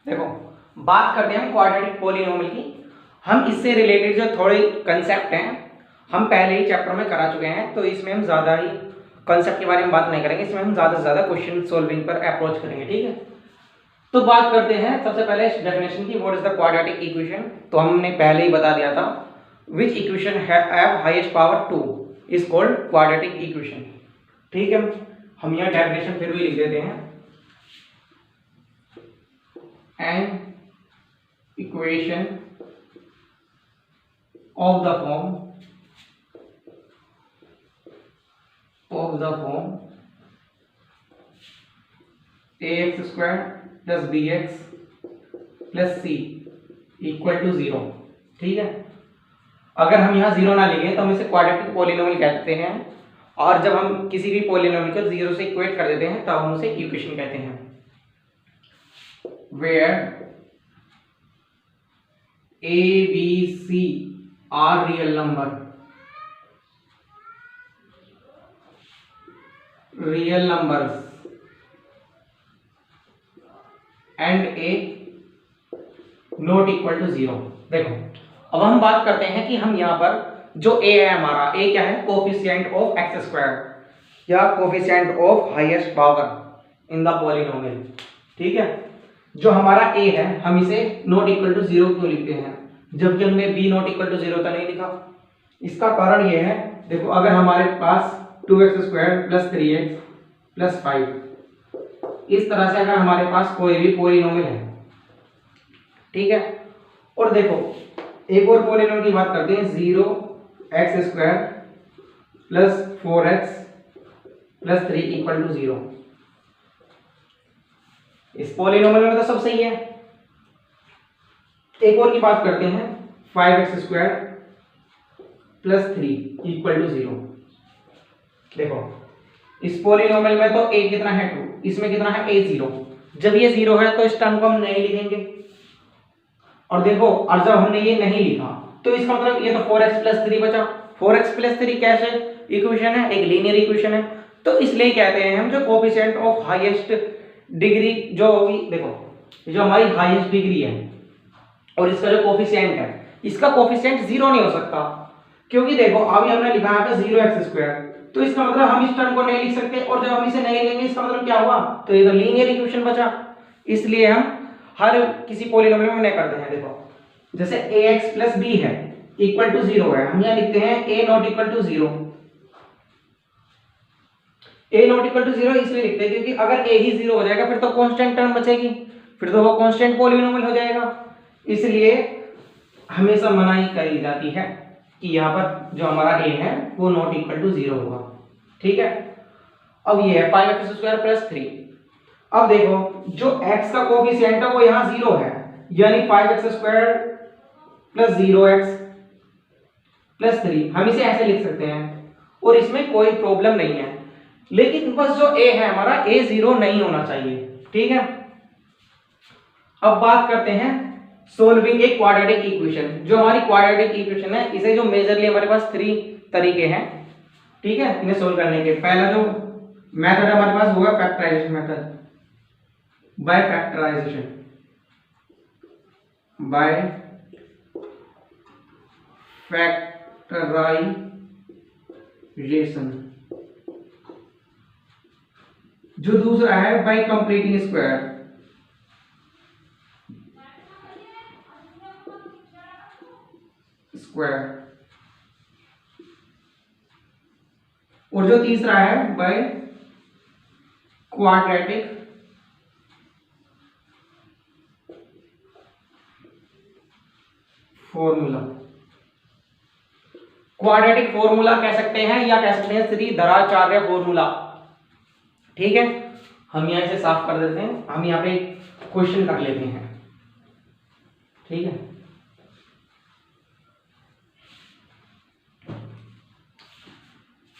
देखो बात करते हैं हम क्वाड्रेटिक पॉलिनोमियल की। हम इससे रिलेटेड जो थोड़े कंसेप्ट हैं हम पहले ही चैप्टर में करा चुके हैं, तो इसमें हम ज़्यादा ही कंसेप्ट के बारे में बात नहीं करेंगे, इसमें हम ज़्यादा से ज़्यादा क्वेश्चन सॉल्विंग पर अप्रोच करेंगे। ठीक है, तो बात करते हैं सबसे पहले डेफिनेशन की, what is the quadratic equation. तो हमने पहले ही बता दिया था, विच equation have highest power 2 is called quadratic equation. ठीक है, हम यह डेफिनेशन फिर भी लिख देते हैं, an equation of the form ax square plus bx plus c equal to 0। ठीक है, अगर हम यहाँ 0 ना लिखें तो हम इसे क्वाड्रेटिक पॉलिनोमियल कहते हैं, और जब हम किसी भी पॉलिनोमियल को 0 से इक्वेट कर देते हैं तब हम उसे इक्वेशन कहते हैं। Where a b c are real numbers and a not equal to 0। देखो अब हम बात करते हैं कि हम यहाँ पर जो a है हमारा, a क्या है, कोफिशिएंट ऑफ एक्स स्क्वायर या coefficient of highest power in the polynomial. ठीक है, जो हमारा a है हम इसे नॉट इक्वल टू 0 क्यों लिखते हैं जबकि हमने b नॉट इक्वल टू 0 तो नहीं लिखा। इसका कारण ये है, देखो अगर हमारे पास 2x square plus 3x plus 5 इस तरह से अगर हमारे पास कोई भी पॉलिनोमियल है, ठीक है, और देखो एक और पॉलिनोमियल की बात करते हैं, 0x square plus 4x plus 3 equal to 0। इस पॉलिनोमियल में तो सब सही है। एक और की बात करते हैं, 5x square plus 3 equal to 0। देखो इस पॉलिनोमियल में तो a कितना है 2, इसमें कितना है a 0। जब ये 0 है तो इस टर्म को हम नहीं लिखेंगे, और देखो और जब हमने ये नहीं लिखा तो इसका मतलब ये तो 4x प्लस 3 बचा। 4x प्लस 3 कैसे इक्वेशन है, एक लीनियर इक्वेशन है, तो इसलिए कहते हैं हम जो कोफिशिएंट ऑफ हाईएस्ट डिग्री, जो देखो जो हमारी हाईएस्ट डिग्री है और इसका जो कोफिशिएंट है, इसका कोफिशिएंट 0 नहीं हो सकता, क्योंकि देखो अभी हमने लिखा है 0x स्क्वायर, तो इसका मतलब हम इस टर्म को नहीं लिख सकते, और जब हम इसे नहीं लेंगे इसका मतलब क्या हुआ, तो ये तो लीनियर इक्वेशन बचा। इसलिए हम हर किसी पॉलिनोमियल में नहीं करते हैं। देखो जैसे ax प्लस b है इक्वल टू 0 है, हम यहाँ लिखते हैं a not equal to 0। a not equal to 0 इसलिए लिखते हैं क्योंकि अगर a ही 0 हो जाएगा फिर तो कांस्टेंट टर्म बचेगी, फिर तो वो कांस्टेंट पॉलिनोमियल हो जाएगा। इसलिए हमेशा मनाही करी जाती है कि यहाँ पर जो हमारा a है वो नॉट इक्वल टू 0 होगा। ठीक है, अब ये है 5x स्क्वायर प्लस 3। अब देखो जो x का कोफिशिएंट है वो यहाँ 0 है, यानी 5x square plus 0x plus 3 हम इसे ऐसे लिख सकते हैं और इसमें कोई प्रॉब्लम नहीं है, लेकिन बस जो a है हमारा a 0 नहीं होना चाहिए। ठीक है, अब बात करते हैं सोल्विंग ए क्वाड्रेटिक इक्वेशन। जो हमारी क्वाड्रेटिक इक्वेशन है इसे जो मेजरली हमारे पास 3 तरीके हैं, ठीक है, इन्हें सोल्व करने के। पहला जो मेथड है हमारे पास वो है factorisation method, by factorisation, by factorisation. जो दूसरा है बाय कंप्लीटिंग स्क्वायर, और जो तीसरा है by quadratic formula. Quadratic formula कह सकते हैं या कह सकते हैं श्रीधराचार्य फॉर्मूला। ठीक है, हम यहां से साफ कर देते हैं, हम यहां पे क्वेश्चन कर लेते हैं। ठीक है,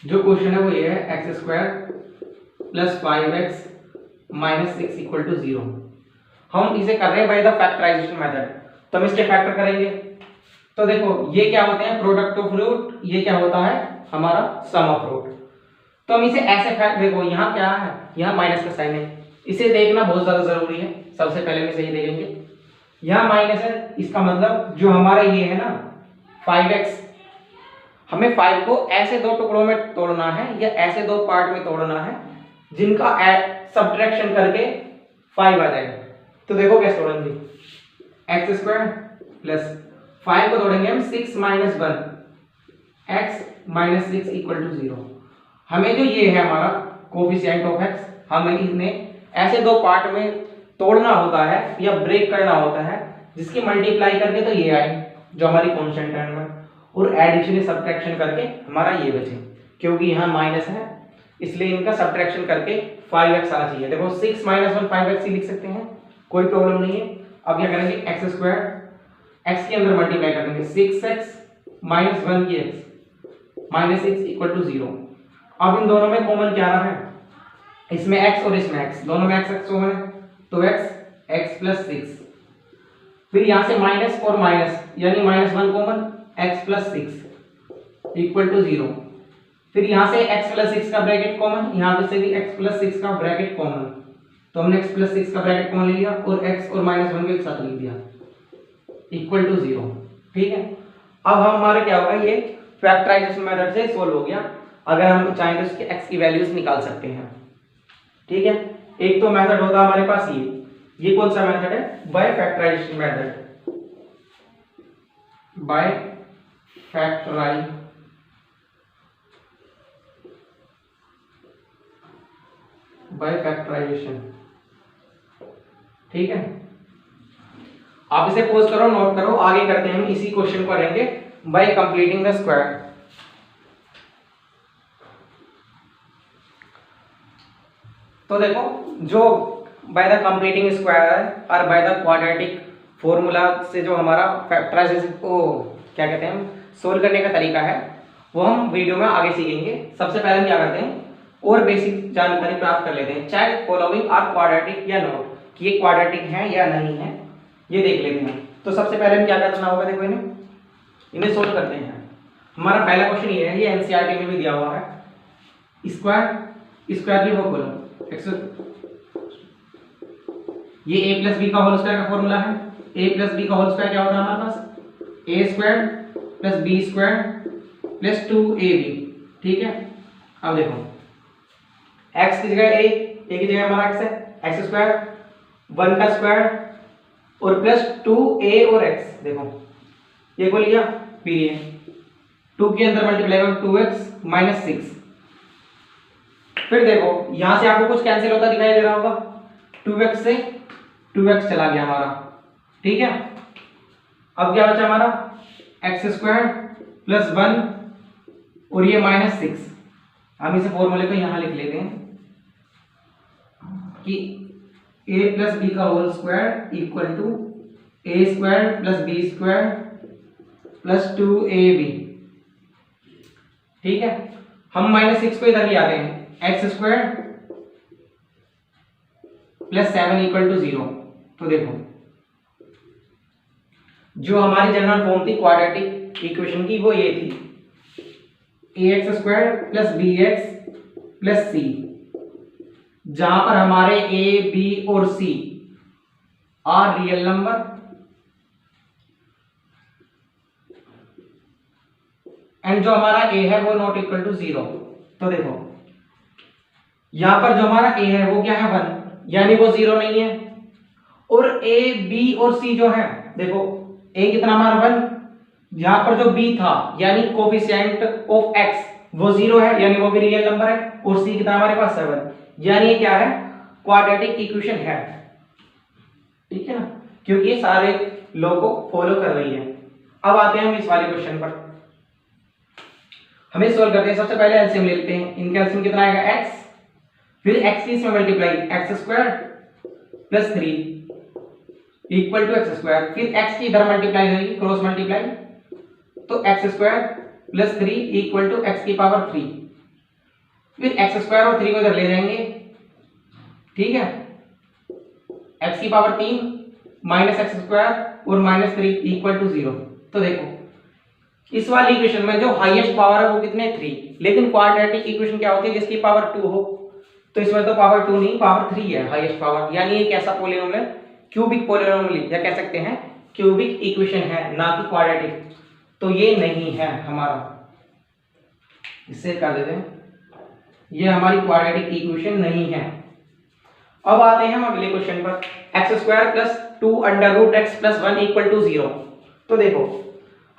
जो क्वेश्चन है वो ये है, x square plus 5x minus 6 equal to 0। हम इसे कर रहे हैं बाय द फैक्टराइजेशन मेथड, तो हम इसके फैक्टर करेंगे। तो देखो ये क्या होते हैं, प्रोडक्ट ऑफ रूट, ये क्या होता है हमारा सम ऑफ रूट। तो हम इसे ऐसे देखो यहाँ क्या है, यहाँ माइनस का साइन है, इसे देखना बहुत ज़्यादा ज़रूरी है। सबसे पहले हम इसे ये देखेंगे, यहाँ माइनस है, इसका मतलब जो हमारा ये है ना 5x, हमें 5 को ऐसे दो टुकड़ों में तोड़ना है या ऐसे दो पार्ट में तोड़ना है जिनका सब्ट्रैक्शन करके 5 आ जाए। तो देखो कैसे तोड़ेंगे, एक्स स्क्वायर प्लस 5 को तोड़ेंगे हम 6 minus 1 x minus 6 equal to 0। हमें जो ये है हमारा कोफिशिएंट ऑफ x, हमें इन्हें ऐसे दो पार्ट में तोड़ना होता है या ब्रेक करना होता है जिसकी मल्टीप्लाई करके तो ये आए जो हमारी कांस्टेंट टर्म है, और एडिशन सब्ट्रैक्शन करके हमारा ये बचे। क्योंकि यहाँ माइनस है इसलिए इनका सब्ट्रैक्शन करके 5x आना चाहिए। देखो 6 माइनस 1 5x ही लिख सकते हैं, कोई प्रॉब्लम नहीं है। अब क्या करेंगे, एक्स स्क्वायर x के अंदर मल्टीप्लाई कर देंगे 6x माइनस 1 की x माइनस 6 इक्वल टू 0। अब इन दोनों में कॉमन क्या रहा है, इसमें x और इसमें x, दोनों में x कॉमन है तो x प्लस 6, फिर यहाँ से माइनस और माइनस यानी minus 1 common, x plus 6 equal to 0। फिर यहाँ से x प्लस 6 का ब्रैकेट कॉमन, यहाँ पे से भी x प्लस 6 का ब्रैकेट कॉमन, तो हमने x प्लस 6 का ब्रैकेट कॉमन ले लिया और x और माइनस 1 को एक साथ लिख दिया इक्वल टू 0। ठीक है, अब हमारे क्या होगा, ये फैक्टराइजेशन मेथड से सोल्व हो गया। अगर हम चाहें तो इसके x की वैल्यूज निकाल सकते हैं। ठीक है, एक तो मेथड होता है हमारे पास ये कौन सा मेथड है, by factorisation method, by factorisation. ठीक है, आप इसे पोज करो, नोट करो, आगे करते हैं हम इसी क्वेश्चन को करेंगे बाय कंप्लीटिंग द स्क्वायर। तो देखो जो बाय द कंप्लीटिंग स्क्वायर और बाय द क्वाड्रेटिक फॉर्मूला से जो हमारा फैक्टराइजेशन को क्या कहते हैं सोल्व करने का तरीका है वो हम वीडियो में आगे सीखेंगे। सबसे पहले हम क्या करते हैं और बेसिक जानकारी प्राप्त कर लेते हैं, चाहे फॉलोइंग आर क्वाड्रेटिक या नॉट, कि ये क्वाड्रेटिक है या नहीं है ये देख लेते हैं। तो सबसे पहले हम क्या करना होगा, देखो इन्हें सोल्व करते हैं। हमारा पहला क्वेश्चन ये है, ये एनसीईआरटी में भी दिया हुआ है, स्क्वायर की वो खोलो, ये a प्लस बी का होल स्क्वायर का फॉर्मूला है। a प्लस बी का होल स्क्वायर क्या होता है हमारे पास, a square plus b square plus 2ab। ठीक है, अब देखो x की जगह a की जगह हमारा x है, एक्स स्क्वायर 1 का स्क्वायर और प्लस 2a और x। देखो ये को लिया, फिर ये 2 के अंदर मल्टीप्लाई करो 2x माइनस 6। फिर देखो यहां से आपको कुछ कैंसिल होता दिखाई दे रहा होगा, 2x से 2x चला गया हमारा। ठीक है, अब क्या बचा हमारा एक्स स्क्वायर प्लस 1 और ये माइनस 6। हम इसे फॉर्मूले को यहां लिख लेते हैं कि a प्लस बी का whole square equal to a square plus b square plus 2ab। ठीक है, हम माइनस 6 को इधर ले आते हैं, x square plus 7 equal to 0। तो देखो जो हमारी जनरल फॉर्म थी क्वाड्रेटिक इक्वेशन की वो ये थी ax square plus bx plus c, जहां पर हमारे a b और c are real number and जो हमारा a है वो नॉट इक्वल टू 0। तो देखो यहां पर जो हमारा a है वो क्या है 1, यानी वो 0 नहीं है, और a b और c जो है देखो a कितना हमारा 1, यहां पर जो b था यानी कोफिशिएंट ऑफ x वो 0 है यानी वो भी रियल नंबर है, और c कितना हमारे पास 7, यानी ये क्या है क्वाड्रेटिक इक्वेशन है। ठीक है ना, क्योंकि ये सारे लॉ को फॉलो कर रही है। अब आते हैं हम इस वाले क्वेश्चन पर, हमें सॉल्व करते हैं। सबसे पहले एलसीएम ले लेते हैं, इनका एलसीएम कितना आएगा x, फिर x की इसमें multiply x square plus 3 equal to x square, फिर x की इधर मल्टीप्लाई होगी क्रॉस मल्टीप्लाई, तो x square plus 3 equal to x की पावर 3, फिर एक्स स्क्वायर और 3 को इधर ले जाएंगे। ठीक है, एक्स की पावर 3 माइनस एक्स स्क्वायर और माइनस 3 इक्वल टू 0। तो देखो इस वाली इक्वेशन में जो हाईएस्ट पावर है वो कितने 3, लेकिन क्वाड्रेटिक इक्वेशन क्या होती है जिसकी पावर 2 हो, तो इसमें तो पावर 2 नहीं पावर 3 है हाईएस्ट पावर, यानी ये कैसा पॉलिनोमियल है, क्यूबिक पॉलिनोमियल या कह सकते हैं क्यूबिक इक्वेशन है, ना कि क्वाड्रेटिक। तो ये नहीं है हमारा, इससे कर देते हैं, ये हमारी क्वाड्रेटिक इक्वेशन नहीं है। अब आते हैं हम अगले क्वेश्चन पर, x² plus 2 under root x plus 1 equal to 0। तो देखो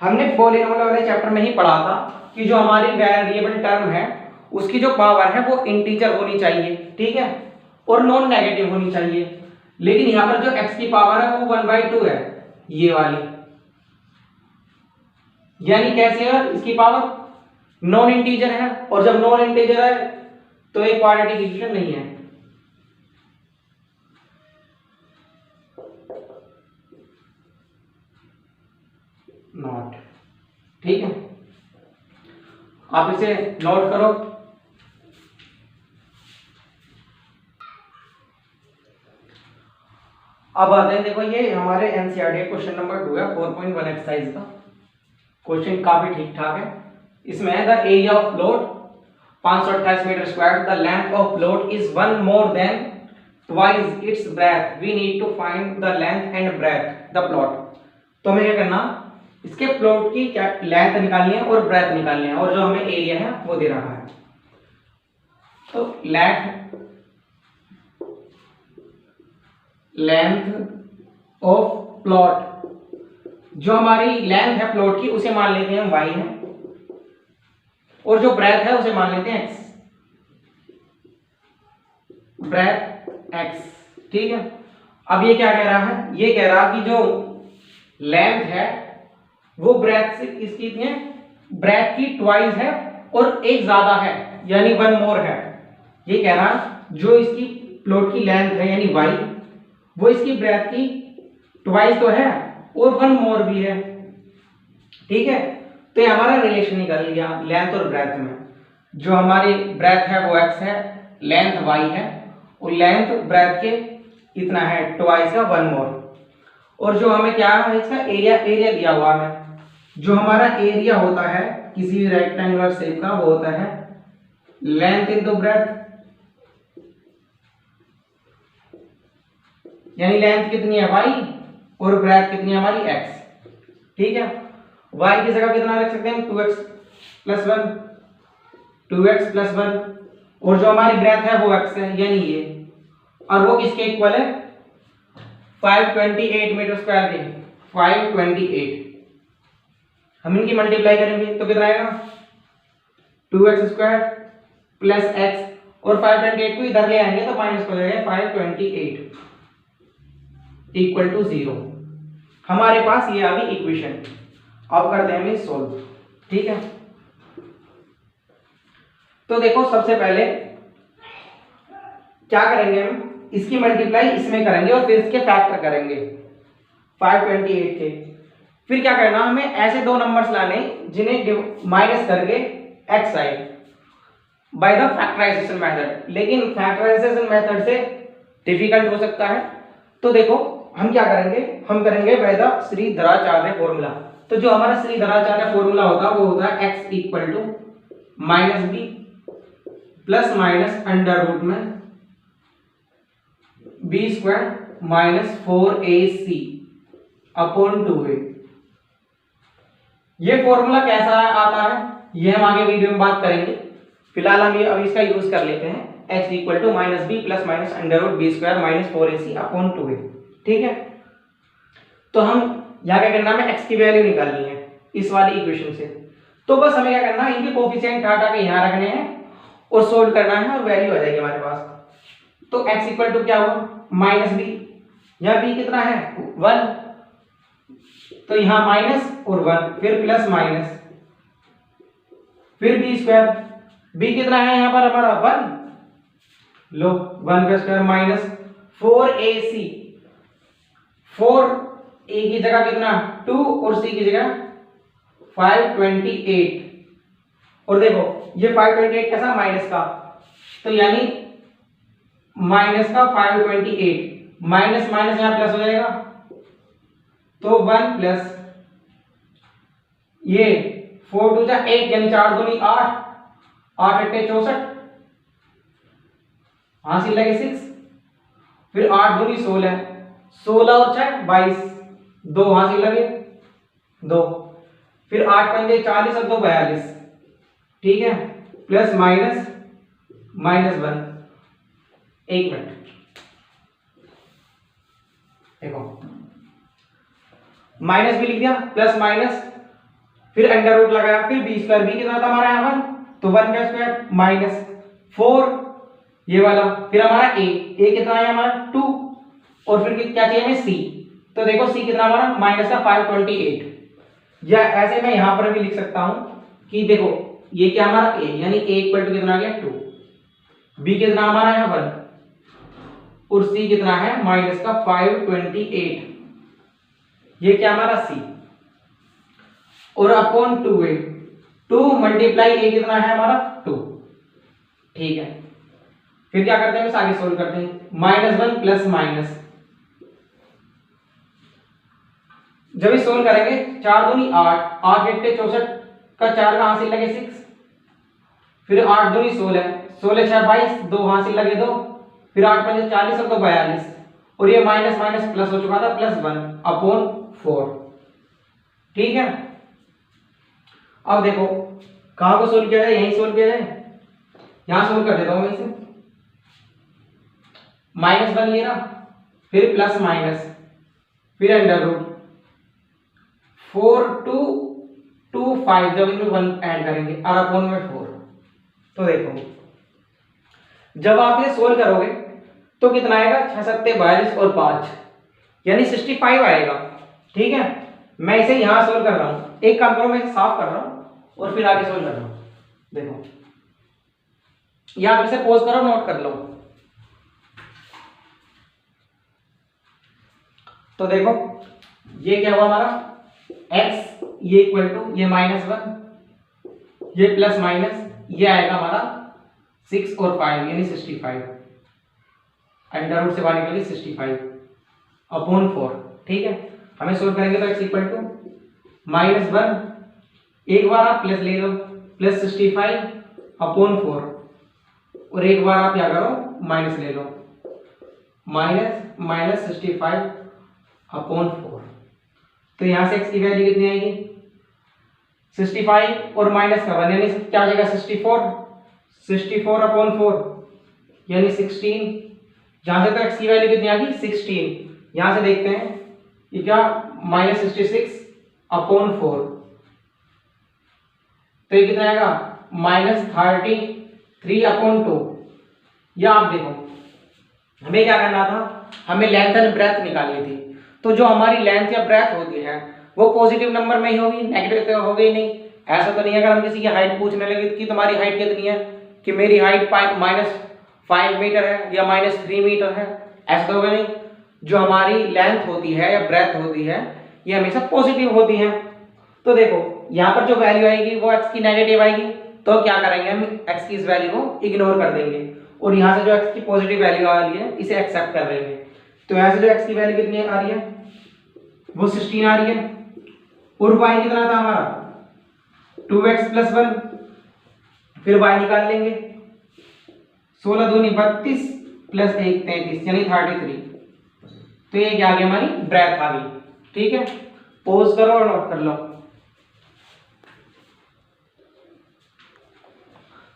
हमने पॉलिनोमियल वाले चैप्टर में ही पढ़ा था कि जो हमारी वेरिएबल टर्म है उसकी जो पावर है वो इंटीजर होनी चाहिए, ठीक है, और नॉन नेगेटिव होनी चाहिए। लेकिन यहाँ पर जो x की पावर है वो 1/2 है, ये वाली, यानी कैसे है इसकी पावर नॉन इंटीजर है, और जब नॉन इंटीजर है तो एक क्वाड्रेटिक इक्वेशन नहीं है। नॉट, ठीक है, आप इसे नोट करो। अब आते हैं, देखो ये हमारे एनसीईआरटी क्वेश्चन नंबर 2 है, 4.1 एक्सरसाइज का क्वेश्चन, काफी ठीक ठाक है। इसमें है the area of plot 528 metre square, the length of plot is 1 more than twice its breadth, we need to find the length and breadth the प्लॉट। तो हमें क्या करना, इसके प्लॉट की क्या लेंथ निकालनी है और ब्रेथ निकालनी है, और जो हमें एरिया है वो दे रखा है। तो लेंथ ऑफ प्लॉट, जो हमारी लेंथ है प्लॉट की उसे मान लेते हैं y है, और जो ब्रेथ है उसे मान लेते हैं x, ब्रेथ x, ठीक है। अब ये क्या कह रहा है, ये कह रहा कि जो लेंथ है वो ब्रेथ से किसकी है, ब्रेथ की ट्वाइस है और एक ज्यादा है, यानी 1 मोर है। ये कह रहा जो इसकी प्लॉट की लेंथ है यानी y, वो इसकी ब्रेथ की ट्वाइस तो है और 1 मोर भी है, ठीक है। तो ये हमारा रिलेशन निकल गया लेंथ और ब्रेथ में। जो हमारी ब्रेथ है वो x है, लेंथ y है, और लेंथ ब्रेथ के इतना है ट्वाइस का 1 मोर। और जो हमें क्या है इसका एरिया दिया हुआ है, जो हमारा एरिया होता है किसी भी रेक्टेंगुलर शेप का वो होता है लेंथ इनटू ब्रेथ, यानी लेंथ कितनी है y और ब्रेथ कितनी है हमारी x, ठीक है। y की जगह कितना रख सकते हैं 2x प्लस 1, 2x प्लस 1, और जो हमारी ब्रेथ है वो x है यानी ये, और वो किसके इक्वल है 528 मीटर स्क्वायर के, 528। हम इनकी मल्टीप्लाई करेंगे तो कितना आएगा 2x स्क्वायर प्लस x, और 528 को इधर ले आएंगे तो माइनस हो जाएगा 528 इक्वल टू 0। हमारे पास ये आ गई इक्वेशन। अब करते हैं हम सोल्व, ठीक है। तो देखो सबसे पहले क्या करेंगे, हम इसकी मल्टीप्लाई इसमें करेंगे और फिर इसके फैक्टर करेंगे 528 के। फिर क्या करना, हमें ऐसे दो नंबर्स लाने जिन्हें माइनस करके x आए बाय द फैक्टराइजेशन मेथड। लेकिन फैक्टराइजेशन मेथड से डिफिकल्ट हो सकता है, तो देखो हम क्या करेंगे, हम करेंगे बाय द श्रीधराचार्य फॉर्मूला। तो जो हमारा श्रीधराचार्य फॉर्मूला होगा वो होगा x equal to minus b plus minus under root में b square minus 4ac upon 2a। ये फॉर्मूला कैसा आता है ये हम आगे वीडियो में बात करेंगे, फिलहाल हम ये अभी इसका यूज कर लेते हैं। x equal to minus b plus minus under root b square minus 4ac upon 2a, ठीक है। तो हम यहाँ क्या करना, हमें x की वैल्यू निकालनी है इस वाली इक्वेशन से। तो बस हमें क्या करना है, इनके कोफिशिएंट हटा के यहाँ रखने हैं और सोल्व करना है और वैल्यू आ जाएगी हमारे पास। तो x इक्वल टू क्या हुआ माइनस बी, यहाँ b कितना है 1, तो यहाँ माइनस और 1, फिर प्लस माइनस, फिर बी स्क्वायर, बी कितना है यहाँ पर हमारा 1, लो 1 का स्क्वायर माइनस 4ac, 4a की जगह कितना 2 और c की जगह 528। और देखो ये 528 कैसा माइनस का, तो यानी माइनस का 528, माइनस माइनस यहाँ प्लस हो जाएगा, तो 1 प्लस ये 4 2 जा 8 यानी 4 दूनी 8, 8 8 64, हासिल लगे 6, फिर 8 दूनी 16, 16 और 6 22, 2 हासिल लगे 2, फिर 8 पंजे 40 और 2 42, ठीक है, प्लस माइनस -1। एक मिनट देखो, माइनस भी लिख दिया, प्लस माइनस, फिर अंडर रूट लगाया, फिर बी स्क्वायर, बी कितना था हमारा यहाँ 1, तो 1 का स्क्वायर माइनस 4 ये वाला, फिर हमारा ए कितना है हमारा 2, और फिर क्या चाहिए हमें सी, तो देखो सी कितना हमारा माइनस का 528, या ऐसे मैं यहां पर भी लिख सकता हूं कि देखो ये क्या हमारा ए, यानी ए इक्वल टू कितना आ गया 2, बी कितना हमारा है 1, और सी कितना है माइनस का 528, ये क्या हमारा सी, और अपॉन 2a, 2 मल्टीप्लाई ए कितना है हमारा 2, ठीक है। फिर क्या करते हैं, आगे सोल्व करते हैं, -1 प्लस माइनस, जब इस सोल्व करेंगे 4 दूनी 8, 8 8 64 का 4 का हासिल लगे 6, फिर 8 दूनी 16, 16 6 22, 2 हासिल लगे 2, फिर 8 5 40 और 2 42, और ये माइनस माइनस प्लस हो चुका था, +1 अपॉन 4, ठीक है। अब देखो कहां को सोल्व किया जाए, यहीं सोल्व किया जाए, यहां सोल्व कर देता हूं मैं इसे, -1 ले रहा, फिर प्लस माइनस, फिर अंडर रूट 4 2 2 5, जब इनमें 1 ऐड करेंगे और अपॉन में 4, तो देखो जब आप ये सोल्व करोगे तो कितना आएगा, 6 7 42 और 5 यानी 65 आएगा, ठीक है। मैं इसे यहां सोल्व कर रहा हूं, एक काम करो मैं इसे साफ कर रहा हूं और फिर आगे सोल्व कर रहा हूं, देखो या आप इसे पॉज करो, नोट कर लो, तो देखो ये क्या हुआ हमारा x, ये इक्वल टू ये -1, ये प्लस माइनस, ये आएगा हमारा 6 और 5 यानी 65, अंडर रूट से बाहर निकल गई 65 अपॉन 4, ठीक है। हमें सोल्व करेंगे तो x इक्वल टू -1, एक बार आप प्लस ले लो, प्लस 65 अपॉन 4, और एक बार आप क्या करो माइनस ले लो, माइनस 65 अपॉन 4, तो यहां से x की वैल्यू कितनी आएगी 65 और माइनस का 1 यानी क्या आ जाएगा 64 अपॉन 4 यानी 16, जहां से तो x की वैल्यू कितनी आ गई 16, यहां से देखते हैं ये क्या -66 अपॉन 4, तो ये कितना आएगा -33 अपॉन 2। या आप देखो हमें क्या करना था, हमें लेंथ एंड ब्रेथ निकालनी थी, तो जो हमारी लेंथ या ब्रेथ होती है वो पॉजिटिव नंबर में ही होगी, नेगेटिव तो होगी नहीं। ऐसा तो नहीं है अगर हम किसी की हाइट पूछने लगे कि तुम्हारी हाइट कितनी है, कि मेरी हाइट -5 मीटर है या -3 मीटर है, ऐसा तो होगा नहीं। जो हमारी लेंथ होती है या ब्रेथ होती है ये हमेशा पॉजिटिव होती है। तो देखो यहाँ पर जो वैल्यू आएगी वो x की नेगेटिव आएगी, तो क्या करेंगे हम x की इस वैल्यू को इग्नोर कर देंगे और यहाँ से जो x की पॉजिटिव वैल्यू आ रही है इसे एक्सेप्ट कर लेंगे। तो यहाँ से जो x की वैल्यू कितनी आ रही है वो 16 आ रही है, और y कितना था हमारा 2x + 1, फिर y निकाल लेंगे 16 दूनी 32 + 1 33 यानी 33, तो ये क्या आ गई हमारी ब्रेथ आ गई, ठीक है। पॉज करो और नोट कर लो।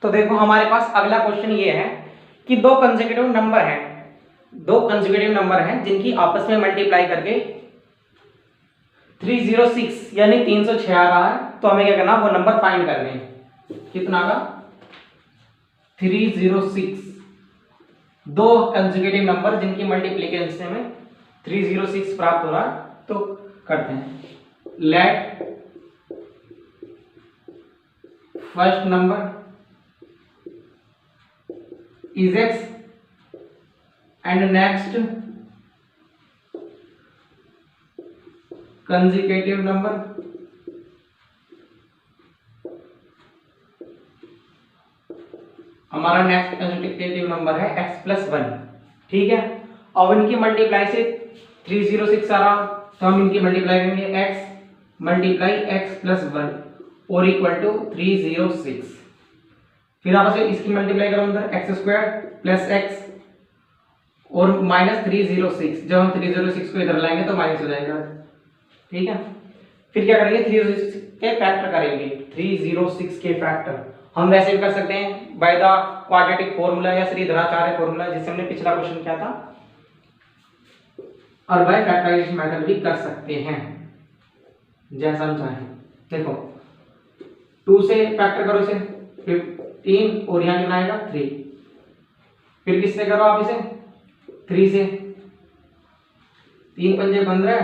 तो देखो हमारे पास अगला क्वेश्चन ये है कि दो कंसेक्यूटिव नंबर हैं जिनकी आपस में मल्टीप्लाई करके 306 यानी 306 आ रहा है, तो हमें क्या करना वो नंबर फाइंड करने हैं। कितना का 306, दो कंसेक्यूटिव नंबर जिनकी मल्टीप्लिकेशन से हमें 306 प्राप्त हो रहा है, तो करते हैं। Let first number is x and next consecutive number हमारा नेक्स्ट कंसेक्यूटिव नंबर है x + 1, ठीक है। अब इनकी मल्टीप्लाई से 306 आ रहा, तो हम इनकी मल्टीप्लाई करेंगे x × x + 1 और इक्वल टू 306, फिर आपस में इसकी मल्टीप्लाई करो अंदर x² + x और -306, जब हम 306 को इधर लाएंगे तो माइनस हो जाएगा। ठीक है, फिर क्या करेंगे, 306 के फैक्टर करेंगे। 306 के फैक्टर हम वैसे भी कर सकते हैं बाय द क्वाड्रेटिक फॉर्मूला या श्रीधराचार्य फॉर्मूला, जिससे हमने पिछला क्वेश्चन किया था, और बाय फैक्टराइजेशन मेथड भी कर सकते हैं जैसा हम चाहें। देखो 2 से फैक्टर करो इसे 15 और यहाँ कितना आएगा 3, फिर किससे करो आप इसे 3 से, 3 पंजे 15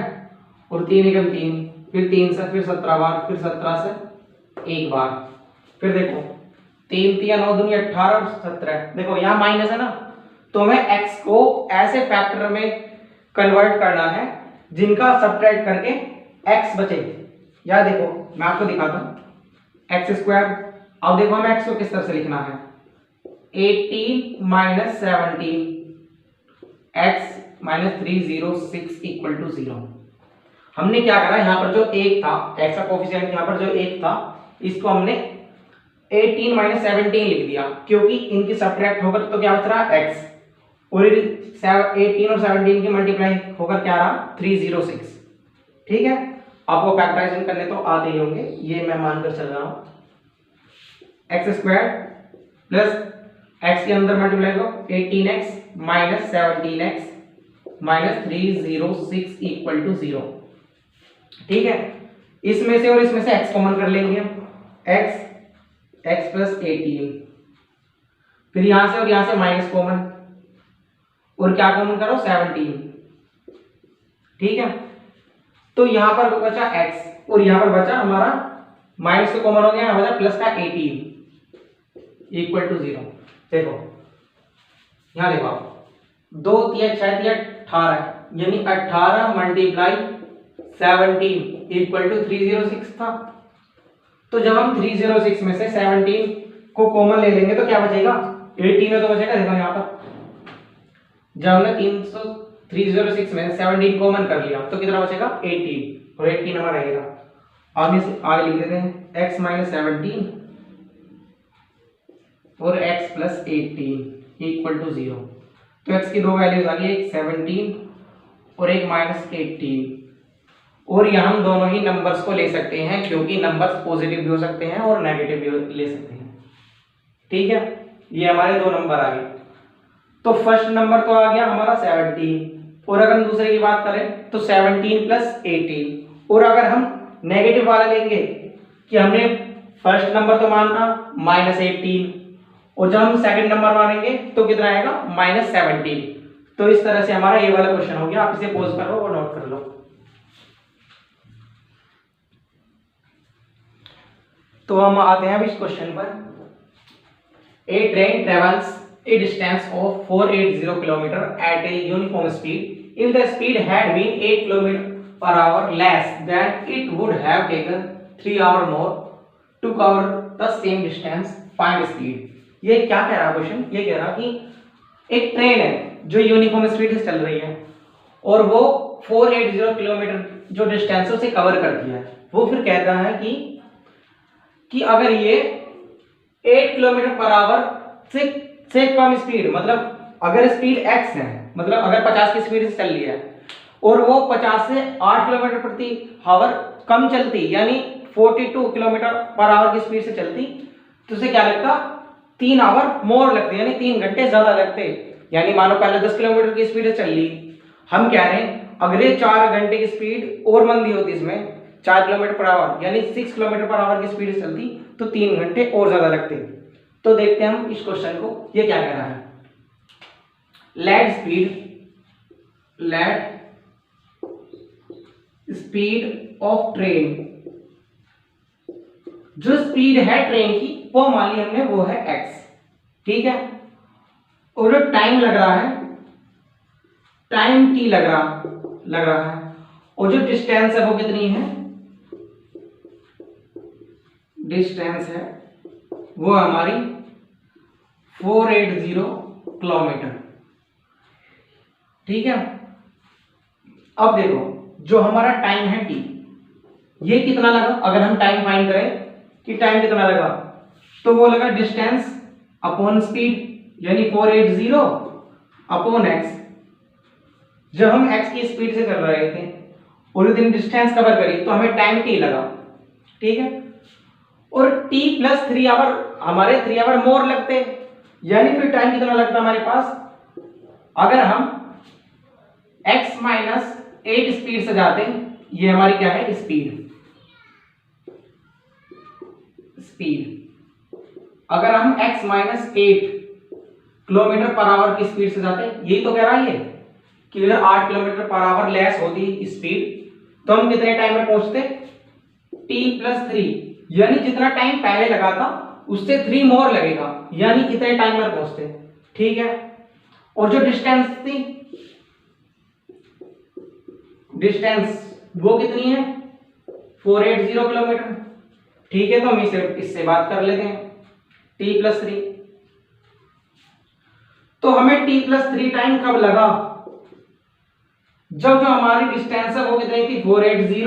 और 3 एकम 3, फिर 3 से, फिर 17 बार, फिर 17 से एक बार, फिर देखो 3 3 9 दूनी 18 और 17। देखो यहाँ माइनस है ना, तो हमें x को ऐसे फैक्टर में कन्वर्ट करना है जिनका सब्ट्रैक्ट करके x बचे। या देखो मैं आपको दिखाता हूँ x स्क्वायर। अब देखो हमें x को किस तरह से लिखना है, 18 minus 17 x minus 306 equal to 0। हमने क्या करा, यहाँ पर जो एक था x का कोफिशिएंट, यहाँ पर जो एक था इसको हमने 18 माइनस 17 लिख दिया, क्योंकि इनकी सब्ट्रैक्ट होकर तो क्या बच रहा x, और 18 और 17 की मल्टीप्लाई होकर क्या रहा 306। ठीक है, आपको फैक्टराइजेशन करने तो आते ही होंगे, ये मैं मानकर चल रहा हूं। एक्स स्क्वायर प्लस x के अंदर मल्टीप्लाई करो 18x minus 17x minus 306 equal to 0। ठीक है, इसमें से और इसमें से x कॉमन कर लेंगे हम, x प्लस 18, फिर यहां से और यहां से माइनस कॉमन, और क्या कॉमन करो 17। ठीक है, तो यहां पर बचा x और यहां पर बचा हमारा माइनस तो कॉमन हो गया, यहां बचा प्लस का 18 इक्वल टू 0। देखो यहां देखो आप 2 3 6 3 18, यानी 18 मल्टीप्लाई 17 इक्वल टू 306 था। तो जब हम 306 में से 17 को कॉमन ले लेंगे तो क्या बचेगा 18 में तो बचेगा। देखो यहाँ पर जब हमने 306 में 17 कॉमन कर लिया तो कितना बचेगा 18, और 18 हमारा रहेगा। आगे लिख देते हैं x माइनस 17 और x प्लस 18 इक्वल टू 0। तो x की दो वैल्यूज आ गई, एक 17 और एक माइनस 18, और यहाँ हम दोनों ही नंबर्स को ले सकते हैं क्योंकि नंबर्स पॉजिटिव भी हो सकते हैं और नेगेटिव भी ले सकते हैं। ठीक है, ये हमारे दो नंबर आ गए। तो फर्स्ट नंबर तो आ गया हमारा 17, और अगर हम दूसरे की बात करें तो 17 प्लस 18, और अगर हम नेगेटिव वाला लेंगे कि हमने फर्स्ट नंबर तो माना माइनस 18, और जब हम सेकंड नंबर मानेंगे तो कितना आएगा माइनस 17। तो इस तरह से हमारा ये वाला क्वेश्चन हो गया। आप इसे पॉज करो और नोट कर लो। तो हम आते हैं अब इस क्वेश्चन पर। A train travels a distance of 480 km at a uniform speed. If the speed had been 8 km per hour less, then it would have taken 3 hours more to cover the same distance. Find speed. ये क्या कह रहा है question, ये कह रहा कि एक ट्रेन है जो यूनिफॉर्म स्पीड से चल रही है और वो 480 किलोमीटर जो डिस्टेंस उसे कवर करती है। वो फिर कहता है कि अगर ये 8 किलोमीटर पर आवर से कम स्पीड, मतलब अगर स्पीड x है, मतलब अगर 50 की स्पीड से चल रही है और वो 50 से 8 किलोमीटर प्रति आवर कम चलती, यानी 42 किलोमीटर पर आवर की स्पीड से चलती, तो उसे क्या लगता 3 आवर मोर लगते, यानी 3 घंटे ज्यादा लगते। यानी मानो पहले 10 किलोमीटर की स्पीड से चल ली, हम कह रहे हैं अगर ये 4 घंटे की स्पीड और मंदी होती, इसमें 4 किलोमीटर पर आवर यानी 6 किलोमीटर पर आवर की स्पीड से चलती तो 3 घंटे और ज्यादा लगते। तो देखते हैं हम इस क्वेश्चन को, ये क्या कह रहा है। लेट स्पीड ऑफ ट्रेन, जो स्पीड है ट्रेन की वो मान ली हमने वो है x। ठीक है, और जो टाइम लग रहा है, टाइम t लग रहा है, और जो डिस्टेंस है वो कितनी है, डिस्टेंस है वो हमारी 480 किलोमीटर। ठीक है, अब देखो जो हमारा टाइम है t, ये कितना लगा, अगर हम टाइम फाइंड करें कि टाइम कितना लगा, तो वो लगा डिस्टेंस अपॉन स्पीड, यानी 480 अपॉन x, जब हम x की स्पीड से चल रहे थे और यदि डिस्टेंस कवर करी तो हमें टाइम t लगा, ठीक है, और t प्लस 3 आवर हमारे 3 आवर मोर लगते, यानी फिर टाइम कितना लगता हमारे पास, अगर हम x माइनस 8 स्पीड से जाते, ये हमारी क्या है स्पीड, अगर हम x minus 8 kilometre per hour की स्पीड से जाते, यही तो कह रहा है ये कि अगर 8 किलोमीटर पर आवर लेस होती स्पीड तो हम कितने टाइम में पहुंचते, t प्लस 3, यानी जितना टाइम पहले लगा था उससे 3 मोर लगेगा, यानी कितने टाइम में पहुंचते, ठीक है। और जो डिस्टेंस थी, डिस्टेंस वो कितनी है 480 किलोमीटर, ठीक है, तो हम इसे इससे बात कर लेते हैं t प्लस 3। तो हमें t प्लस 3 टाइम कब लगा, जब जो हमारी डिस्टेंस है वो कितनी थी 480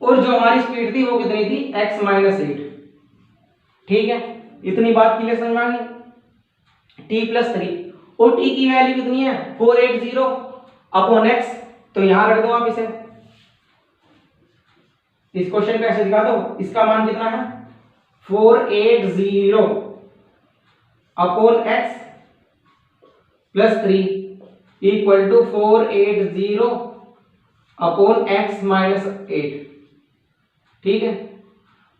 और जो हमारी स्पीड थी वो कितनी थी x माइनस 8, ठीक है। इतनी बात क्लियर समझ में आ गई। t प्लस 3 और t की वैल्यू कितनी है 480 अपॉन x, तो यहां रख दो आप इसे, इस क्वेश्चन को ऐसे दिखा दो, इसका मान कितना है 480 upon x plus 3 equal to 480 upon x minus 8, ठीक है।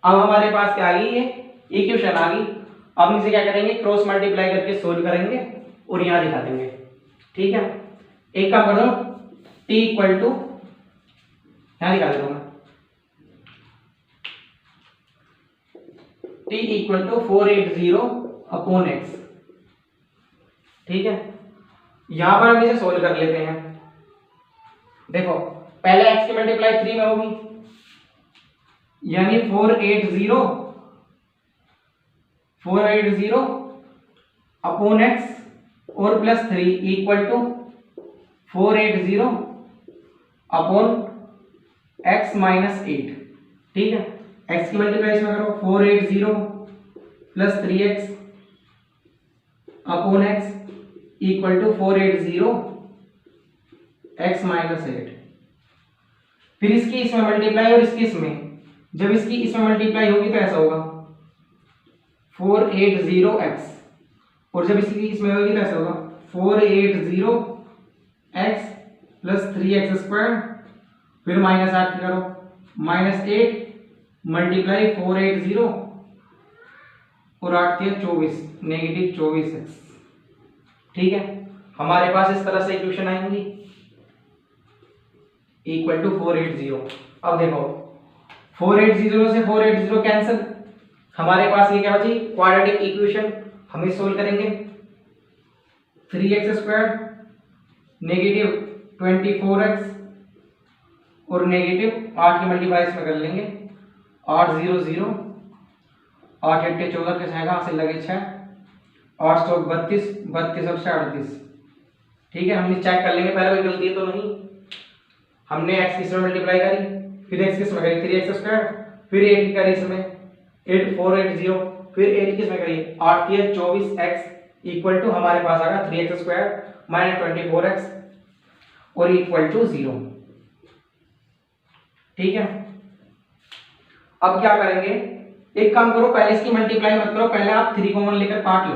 अब हमारे पास क्या आ गई ये इक्वेशन आ गई, अब इसे क्या करेंगे क्रॉस मल्टीप्लाई करके सोल्व करेंगे और यहां दिखा देंगे, ठीक है। एक काम कर दो t इक्वल टू यहां दिखा देता हूं मैं, t equal to 480 upon x, ठीक है। यहां पर हम इसे सोल्व कर लेते हैं। देखो पहले x की मल्टीप्लाई 3 में होगी, यानी 480 अपॉन x और plus 3 equal to 480 upon x minus 8, ठीक है। x की मल्टीप्लाई इसमें करो 480 plus 3x upon x equal to 480 x minus 8, फिर इसकी इसमें मल्टीप्लाई और इसकी इसमें, जब इसकी इसमें मल्टीप्लाई होगी तो ऐसा होगा 480x और जब इसकी इसमें होगी तो ऐसा होगा 480x प्लस 3x स्क्वायर, फिर माइनस 8 करो माइनस 8 मल्टीप्लाई 480 और 8 के 24 नेगेटिव 24x, ठीक है। हमारे पास इस तरह से इक्वेशन आएंगी इक्वल टू 480। अब देखो 480 से 480 कैंसिल, हमारे पास ये क्या बची क्वाड्रेटिक इक्वेशन, हम इसे सोल्व करेंगे 3x स्क्वायर नेगेटिव 24x और नेगेटिव 8 की मल्टीप्लाई इसमें कर लेंगे 8 0 0 8 8 14 के 6 से लगे 6 8 सौ 32 32 और 38, ठीक है। हमने चेक कर लेंगे पहले कोई गलती है तो नहीं, हमने x की इसमें मल्टीप्लाई करी, फिर x की इसमें करी 3x स्क्वायर, फिर 8 की करी इसमें 8 480, फिर 8 की इसमें करी 8 की 24x इक्वल टू हमारे पास आ गया 3x स्क्वायर माइनस 24x और इक्वल टू 0, ठीक है। अब क्या करेंगे, एक काम करो पहले इसकी मल्टीप्लाई मत करो, पहले आप 3 कॉमन लेकर काट लो।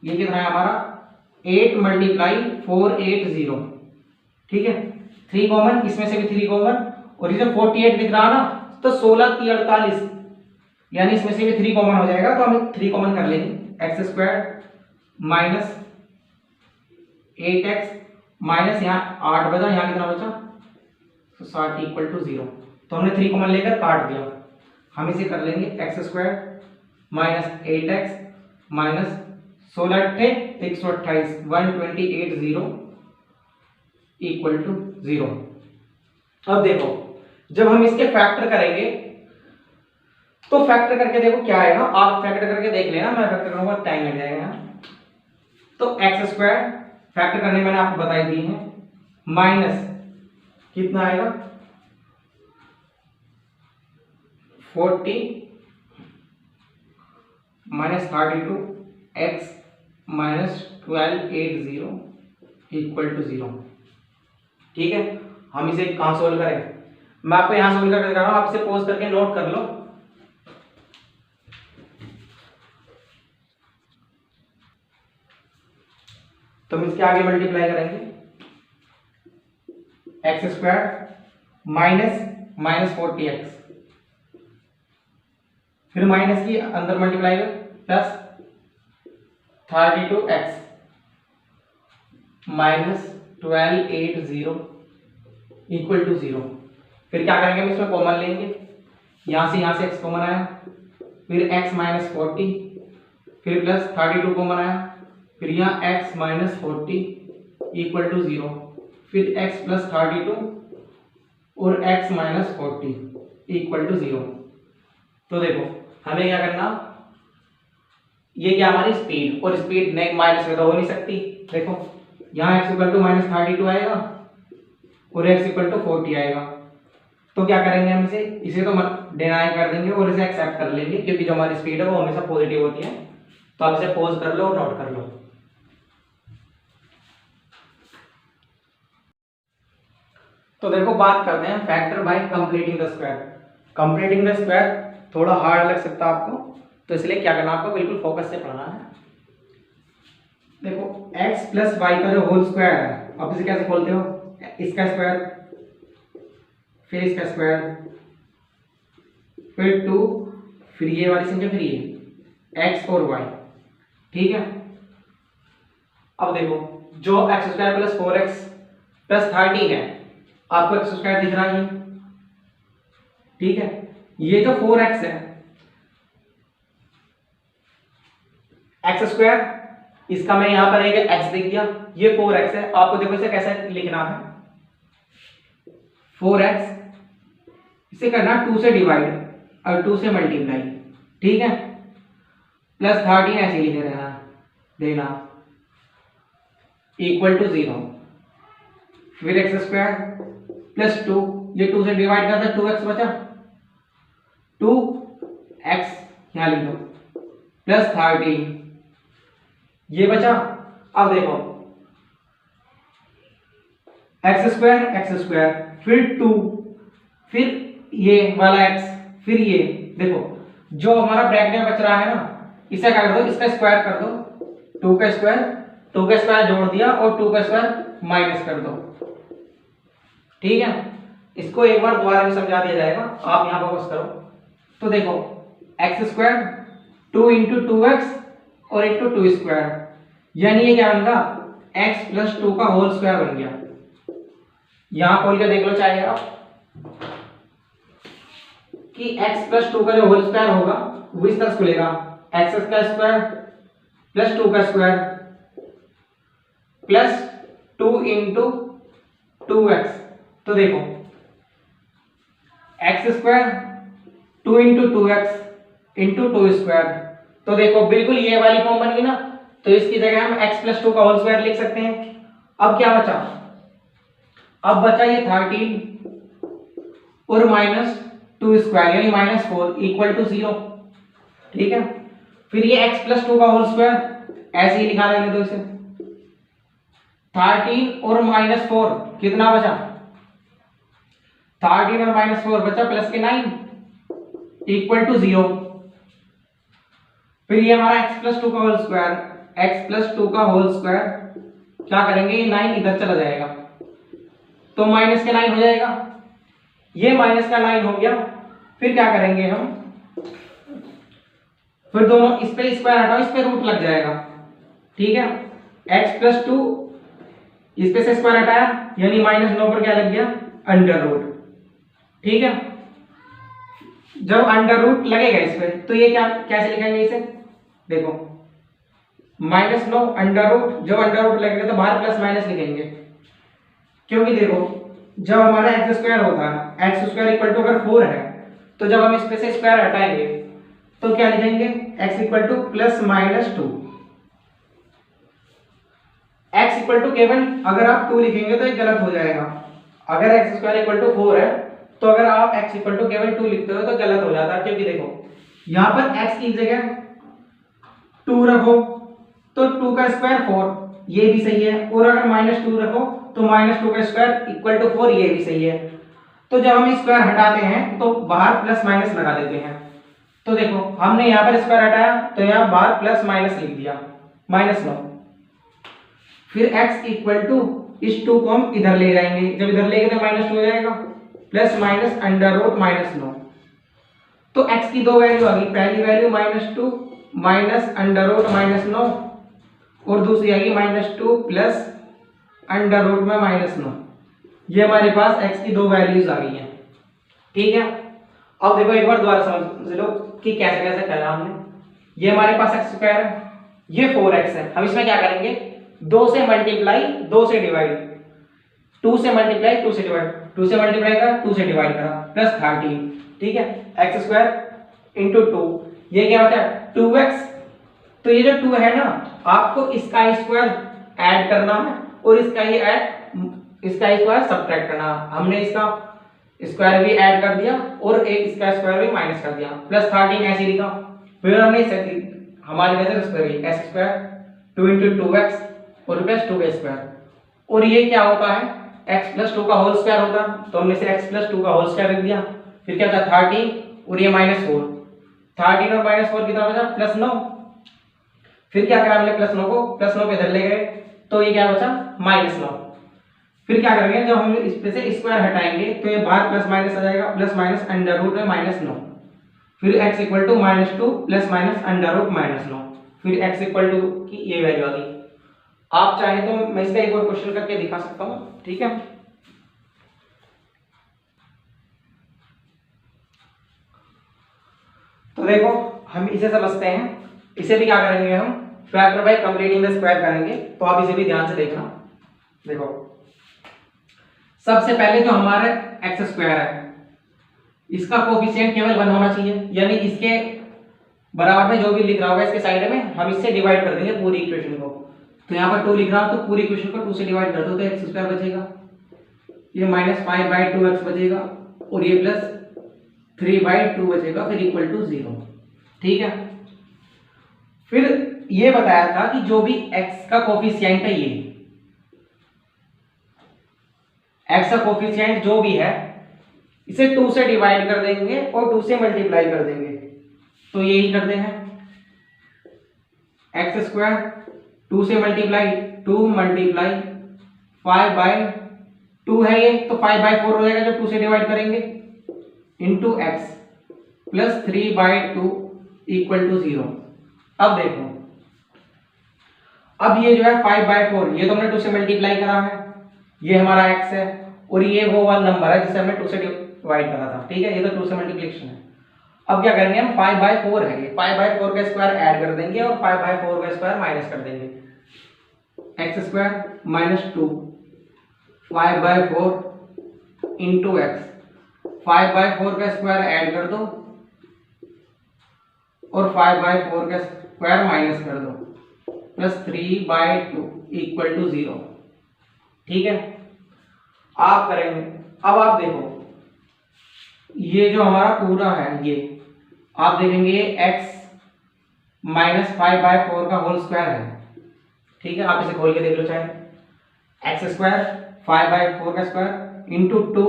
ये कितना है हमारा 8 मल्टीप्लाई 480, ठीक है। 3 कॉमन, इसमें से भी 3 कॉमन, और ये जो 48 दिख रहा ना तो 16 3 48, यानी इसमें से भी 3 कॉमन हो जाएगा, तो हम 3 कॉमन कर लेंगे x square minus 8x minus यहाँ 8 बचा, यहाँ कितना बचा तो 60 इक्वल टू 0, तो हमने 3 कॉमन लेकर काट दिया। हम इसे कर लेंगे x square minus 8x minus 16 × 128 128 equal to 0। अब देखो जब हम इसके फैक्टर करेंगे तो फैक्टर करके देखो क्या आएगा, आप फैक्टर करके देख लेना, मैं फैक्टर करूंगा टाइम लग जाएगा। तो एक्स स्क्वायर फैक्टर करने मैंने आपको बताई दी है, माइनस कितना आएगा 40 minus 32 x minus 1280 equal to 0। ठीक है, हम इसे कहाँ सोल्व करें? मैं आपको यहाँ सोल्व करके दिखा रहा हूँ, आप इसे पॉज करके नोट कर लो। तो हम इसके आगे मल्टीप्लाई करेंगे, एक्स स्क्वायर माइनस 40x, फिर माइनस की अंदर मल्टीप्लाई कर plus 32x minus 1280 equal to 0। फिर क्या करेंगे, हम इसमें कॉमन लेंगे, यहां से x कॉमन आया, फिर x माइनस 40, फिर प्लस 32 कॉमन आया, फिर यहाँ x माइनस 40 इक्वल टू 0, फिर x प्लस 32 और x माइनस 40 इक्वल टू 0। तो देखो हमें क्या करना, ये क्या हमारी स्पीड, और स्पीड माइनस में तो हो नहीं सकती। देखो यहाँ x इक्वल टू माइनस 32 आएगा और x इक्वल टू 40 आएगा। तो क्या करेंगे, हम इसे तो डिनाई कर देंगे और इसे एक्सेप्ट कर लेंगे, क्योंकि जो हमारी स्पीड है वो हमेशा पॉजिटिव होती है। तो आप इसे पॉज कर लो और नोट कर लो। तो देखो बात करते हैं factor by completing the square. Completing the square थोड़ा हार्ड लग सकता है आपको, तो इसलिए क्या करना, आपको बिल्कुल फोकस से पढ़ना है। देखो x प्लस वाई का जो होल स्क्वायर है, आप इसे कैसे खोलते हो, इसका स्क्वायर फिर इसका स्क्वायर फिर 2 फिर ये वाली संख्या फिर ये x और y। ठीक है, अब देखो जो x square plus 4x plus 13 है, आपको एक्स स्क्वायर दिख रहा है, ठीक है। ये जो 4x है, एक्स स्क्वायर, इसका मैं यहां पर एक x लिख दिया, ये 4x है। आपको देखो इसे कैसे लिखना है, 4x इसे करना 2 से डिवाइड और 2 से मल्टीप्लाई, ठीक है, प्लस 13 ऐसे लिख देना इक्वल टू 0, फिर एक्स स्क्वायर प्लस 2, ये 2 से डिवाइड करता है 2x बचा, 2x यहां लिख दो प्लस 13 ये बचा। अब देखो एक्स स्क्वायर फिर 2 फिर ये वाला x फिर ये, देखो जो हमारा ब्रैकेट में बच रहा है ना, इसे क्या कर दो, इसका स्क्वायर कर दो, 2 का स्क्वायर जोड़ दिया और 2 का स्क्वायर माइनस कर दो, ठीक है। इसको एक बार दोबारा भी समझा दिया जाएगा, आप यहां फोकस करो। तो देखो एक्स स्क्वायर 2 इंटू 2x और इंटू 2 स्क्वायर, यानी ये क्या बन गया, x प्लस 2 का होल स्क्वायर बन गया। यहां खोल के देख लो चाहे आप कि x प्लस 2 का जो होल स्क्वायर होगा वो इस तरह से खुलेगा, x का स्क्वायर प्लस 2 का स्क्वायर प्लस 2 इंटू 2x। तो देखो x square 2 into 2x into 2 square, तो देखो बिल्कुल ये वाली फॉर्म बन गई ना, तो इसकी जगह हम x प्लस 2 का होल स्क्वायर लिख सकते हैं। अब क्या बचा, अब बचा ये 13 और माइनस 2 स्क्वायर यानी माइनस 4 इक्वल टू 0, ठीक है। फिर ये x प्लस 2 का होल स्क्वायर ऐसे ही लिखा रहने दो इसे, 13 और माइनस 4 कितना बचा, 13 और माइनस 4 बचा प्लस के 9 इक्वल टू 0। फिर ये हमारा x प्लस 2 का होल स्क्वायर, x प्लस 2 का होल स्क्वायर क्या करेंगे, ये 9 इधर चला जाएगा तो माइनस के 9 हो जाएगा, ये माइनस का 9 हो गया। फिर क्या करेंगे हम, फिर दोनों इस पे स्क्वायर हटाओ, इस पे रूट लग जाएगा, ठीक है। x प्लस 2 इस पे से स्क्वायर हटाया यानी माइनस 9 पर क्या लग गया, अंडर रूट, ठीक है। जब अंडर रूट लगेगा इस पे तो ये क्या कैसे लिखेंगे इसे, देखो -9 अंडर रूट, जब अंडर रूट लगेगा तो बाहर प्लस माइनस लिखेंगे, क्योंकि देखो जब हमारा एक्स स्क्वायर होता है, एक्स स्क्वायर इक्वल टू अगर 4 है, तो जब हम इस पे से स्क्वायर हटाएंगे तो क्या लिखेंगे, x equal to plus minus 2। x equal to केवल अगर आप 2 लिखेंगे तो ये गलत हो जाएगा, अगर एक्स स्क्वायर इक्वल टू 4 है तो अगर आप x इक्वल टू केवल 2 लिखते हो तो गलत हो जाता है, क्योंकि देखो यहाँ पर x की जगह 2 रखो तो 2 का स्क्वायर 4 ये भी सही है। और अगर -2 रखो तो -2 का स्क्वायर इक्वल टू 4, ये भी सही है। तो जब हम स्क्वायर हटाते हैं तो बाहर प्लस माइनस लगा देते हैं। तो देखो हमने यहाँ पर स्क्वायर हटाया तो यहाँ बाहर प्लस माइनस लिख दिया, -9। फिर x इक्वल टू इस 2 को हम इधर ले जाएंगे, जब इधर लेंगे तो -2 हो जाएगा, प्लस माइनस अंडर रूट -9। तो x की दो वैल्यू आ गई, पहली वैल्यू -2 माइनस अंडर रूट -9 और दूसरी आ गई -2 प्लस अंडर रूट में -9। ये हमारे पास x की दो वैल्यूज आ गई हैं। ठीक है, अब देखो एक बार दोबारा समझ लो कि कैसे कैसे करा हमने। ये हमारे पास x स्क्वायर है, ये 4x है। हम इसमें क्या करेंगे, 2 से मल्टीप्लाई 2 से डिवाइड, 2 से मल्टीप्लाई 2 से डिवाइड, 2 से मल्टीप्लाई करा 2 से डिवाइड करा, प्लस 13। ठीक है, x स्क्वायर इंटू 2, ये क्या होता है 2x। तो ये जो 2 है ना, आपको इसका स्क्वायर ऐड करना है और इसका स्क्वायर सब्ट्रैक्ट करना है। हमने इसका स्क्वायर भी ऐड कर दिया और एक इसका स्क्वायर भी माइनस कर दिया, प्लस 13 ऐसे लिखा। फिर हमने हमारी नजर इस पर गई, x स्क्वायर 2 इंटू 2x और प्लस 2 का स्क्वायर, और ये क्या होता है x प्लस 2 का होल स्क्वायर होता है, तो हमने इसे x प्लस 2 का होल स्क्वायर लिख दिया। फिर क्या था 13 और ये -4, 13 और -4 कितना बचा +9। फिर क्या करा हमने +9 को +9 पे इधर ले गए तो ये क्या बचा -9। फिर क्या करेंगे, जब हम इस पे से स्क्वायर हटाएंगे तो ये बाहर प्लस माइनस आ जाएगा, प्लस माइनस अंडर रूट में -9। फिर x equal to -2 plus minus under root -9। फिर x इक्वल टू की ये वैल्यू आ गई। आप चाहें तो मैं इसका एक और क्वेश्चन करके दिखा सकता हूँ। ठीक है, तो देखो हम इसे समझते हैं, इसे भी क्या करेंगे हम factor by completing the square करेंगे। तो आप इसे भी ध्यान से देखना। देखो सबसे पहले जो हमारा x स्क्वायर है, इसका कोफिशिएंट केवल 1 होना चाहिए, यानी इसके बराबर में जो भी लिख रहा होगा इसके साइड में हम इससे डिवाइड कर देंगे पूरी इक्वेशन को। तो यहाँ पर 2 लिख रहा हूं तो पूरी इक्वेशन को 2 से डिवाइड कर दो तो x स्क्वायर बचेगा, ये -5/2x बचेगा और ये +3/2 बचेगा, फिर इक्वल टू 0। ठीक है, फिर ये बताया था कि जो भी x का कोफिशिएंट है, ये x का कोफिशिएंट जो भी है इसे 2 से डिवाइड कर देंगे और 2 से मल्टीप्लाई कर देंगे। तो यही करते हैं, x स्क्वायर 2 से मल्टीप्लाई 2 मल्टीप्लाई 5/2 है ये, तो 5/4 हो जाएगा जब 2 से डिवाइड करेंगे, into x plus 3/2 equal to 0। अब देखो, अब ये जो है 5/4 ये तो हमने 2 से मल्टीप्लाई करा है, ये हमारा x है और ये वो वाला नंबर है जिसे हमने 2 से डिवाइड करा था। ठीक है, ये तो 2 से मल्टीप्लिकेशन है। अब क्या करेंगे हम 5/4 है, 5/4 का स्क्वायर ऐड कर देंगे और 5/4 का स्क्वायर माइनस कर देंगे, x स्क्वायर -2 5/4 इंटू x, 5/4 का स्क्वायर ऐड कर दो और 5/4 का स्क्वायर माइनस कर दो, प्लस 3/2 इक्वल टू 0। ठीक है, आप करेंगे। अब आप देखो ये जो हमारा पूरा है, ये आप देखेंगे ये x -5/4 का होल स्क्वायर है। ठीक है, आप इसे खोल के देख लो चाहे, x स्क्वायर 5/4 का स्क्वायर इंटू 2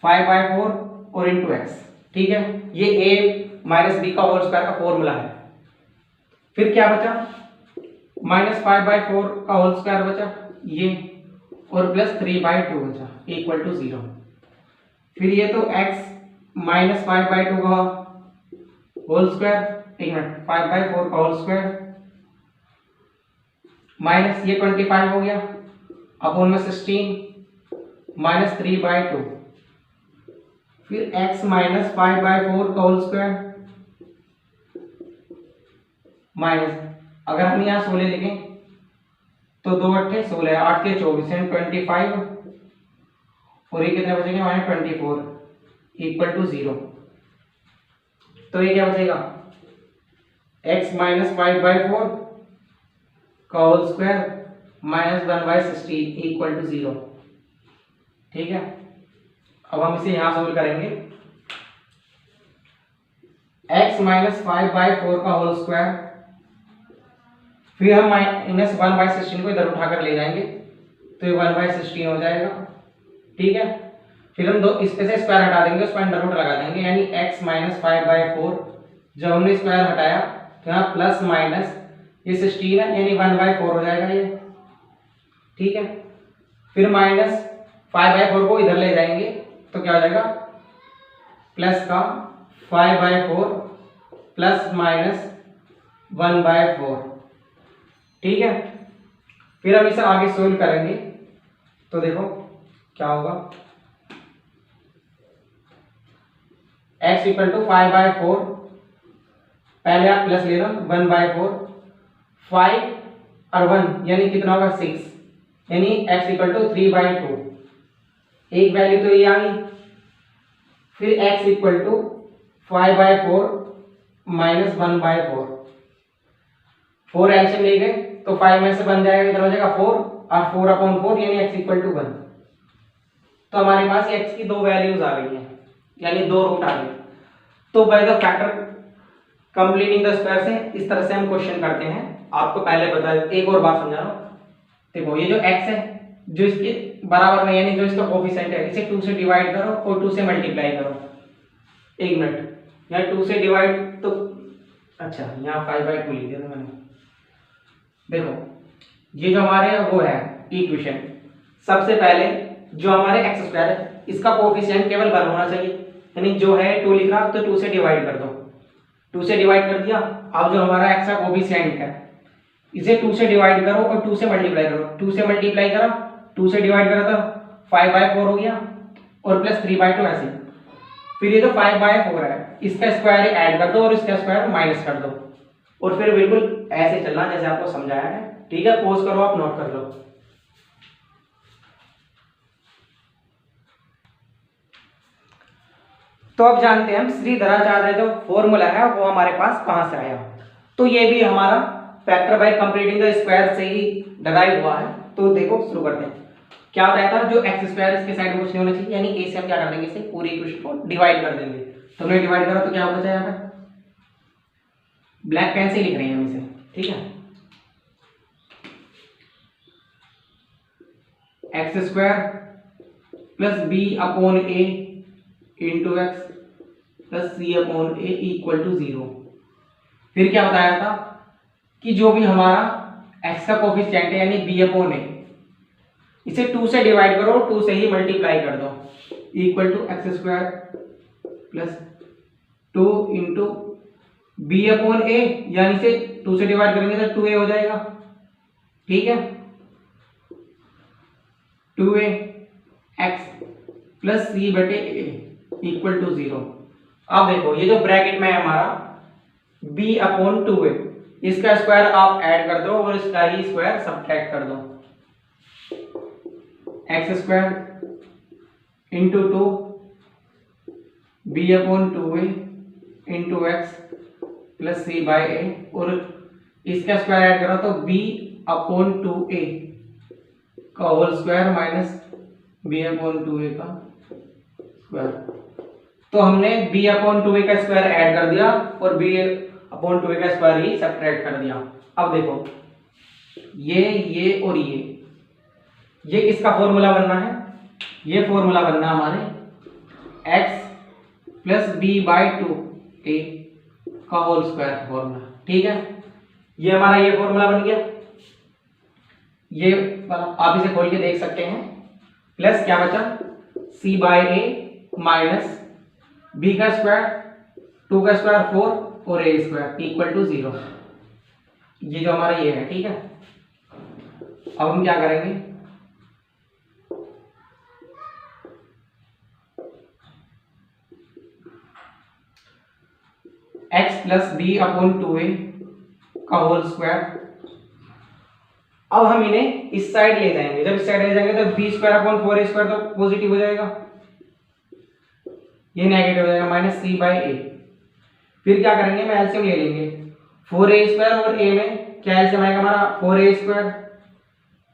5/4 और इंटू x। ठीक है, ये a माइनस b का होल स्क्वायर का फॉर्मूला है। फिर क्या बचा, -5/4 का होल स्क्वायर बचा ये और प्लस 3/2 बचा इक्वल टू 0। फिर ये तो x -5/2 का होल स्क्वायर, एक मिनट, 5/4 का होल स्क्वायर माइनस ये 25 हो गया अपॉन में 16 माइनस 3/2, फिर x -5/4 का होल स्क्वायर माइनस, अगर हम यहाँ 16 लिखें तो 2 8 16, 8 के 24 एंड 25 और ये कितना बचेगा -24 इक्वल टू 0। तो ये क्या बचेगा, x -5/4 का होल स्क्वायर -1/16 इक्वल टू 0। ठीक है, अब हम इसे यहां सोल्व करेंगे, x -5/4 का होल स्क्वायर फिर हम -1/16 को इधर उठाकर ले जाएंगे तो ये 1/16 हो जाएगा, ठीक है। फिर हम इसमें से स्क्वायर हटा देंगे, उस पर अंडर रूट लगा देंगे, यानी x - 5/4। जब हमने स्क्वायर हटाया तो यहाँ प्लस माइनस ये 16 है, यानी 1/4 हो जाएगा ये, ठीक है। फिर -5/4 को इधर ले जाएंगे तो क्या हो जाएगा, प्लस का 5/4 प्लस माइनस 1/4, ठीक है। फिर हम इसे आगे सोल्व करेंगे तो देखो क्या होगा, x = 5/4, पहले आप प्लस ले लो, 1/4, 5 और 1 यानी कितना होगा 6, यानी x = 3/2, एक वैल्यू तो ये आ गई। फिर x = 5/4 माइनस 1/4, 4 एलसीएम ले गए तो 5 में से बन जाएगा, इधर हो जाएगा 4 और 4/4 यानी x = 1। तो हमारे पास x की दो वैल्यूज आ गई हैं, यानी दो रूट आ गए। तो by the factor completing the square से इस तरह से हम क्वेश्चन करते हैं। आपको पहले बता, एक और बात समझा रहा हूं, देखो ये जो x है जो इसके बराबर में, यानी जो इसका कोफिशिएंट है, इसे 2 से डिवाइड करो और 2 से मल्टीप्लाई करो। एक मिनट, यहाँ 2 से डिवाइड तो अच्छा यहाँ 5/2 लिख दिया था मैंने। देखो ये जो हमारे वो है इक्वेशन, सबसे पहले जो हमारे x² है इसका कोफिशिएंट केवल 1 होना चाहिए, यानी जो है 2 लिख रहा तो 2 से डिवाइड कर दो, 2 से डिवाइड कर दिया। अब जो हमारा x का कोफिशिएंट है इसे 2 से डिवाइड करो और 2 से मल्टीप्लाई करो, 2 से मल्टीप्लाई करा 2 से डिवाइड करा तो 5/4 हो गया और प्लस 3/2 ऐसे। फिर ये जो 5/4 है इसका स्क्वायर ऐड कर दो और इसका स्क्वायर माइनस कर दो, और फिर बिल्कुल ऐसे चलना जैसे आपको समझाया है, ठीक है। पॉज करो, आप नोट कर लो। तो अब जानते हैं हम श्रीधराचार्य जो फॉर्मूला है वो हमारे पास कहां से आया। तो ये भी हमारा factor by completing the square से ही डराइव हुआ है। तो देखो शुरू करते हैं। क्या बताया था, जो x² इसके साइड में कुछ नहीं होना चाहिए, यानी a से हम क्या कर देंगे, इसे पूरी इक्वेशन को डिवाइड कर देंगे। तो हमने डिवाइड करा तो क्या बचा यहाँ पे, ब्लैक पेन से लिख रहे हैं हम इसे, ठीक है। x² plus b/a into x plus c/a equal to 0। फिर क्या बताया था कि जो भी हमारा x का कोफिशिएंट है यानी b/a, इसे 2 से डिवाइड करो, 2 से ही मल्टीप्लाई कर दो, equal to x² plus 2 into b/a, यानी इसे 2 से डिवाइड करेंगे तो 2a हो जाएगा, ठीक है। 2a x plus c/a equal to 0। अब देखो ये जो ब्रैकेट में है हमारा b/2a, इसका स्क्वायर आप ऐड कर दो और इसका ही स्क्वायर सब्ट्रैक्ट कर दो, x² into 2 b/2a into x plus c/a, और इसका स्क्वायर ऐड करो तो b/2a का होल स्क्वायर माइनस b/2a का स्क्वायर। तो हमने b/2a का स्क्वायर ऐड कर दिया और b/2a का स्क्वायर ही सब्ट्रैक्ट कर दिया। अब देखो ये और ये किसका फॉर्मूला बनना है, ये फॉर्मूला बनना हमारे x प्लस b/2a का होल स्क्वायर फॉर्मूला, ठीक है। ये हमारा ये फॉर्मूला बन गया, ये आप इसे खोल के देख सकते हैं। प्लस क्या बचा, c/a माइनस b का स्क्वायर, 2 का स्क्वायर 4 और a² इक्वल टू 0। ये जो हमारा ये है, ठीक है। अब हम क्या करेंगे, x प्लस b/2a का होल स्क्वायर। अब हम इन्हें इस साइड ले जाएंगे, जब इस साइड ले जाएंगे तो b²/4a² तो पॉजिटिव हो जाएगा, ये नेगेटिव हो जाएगा, माइनस c/a। फिर क्या करेंगे, हम एलसीएम ले लेंगे, 4a² और a में क्या एलसीएम आएगा हमारा, 4a²,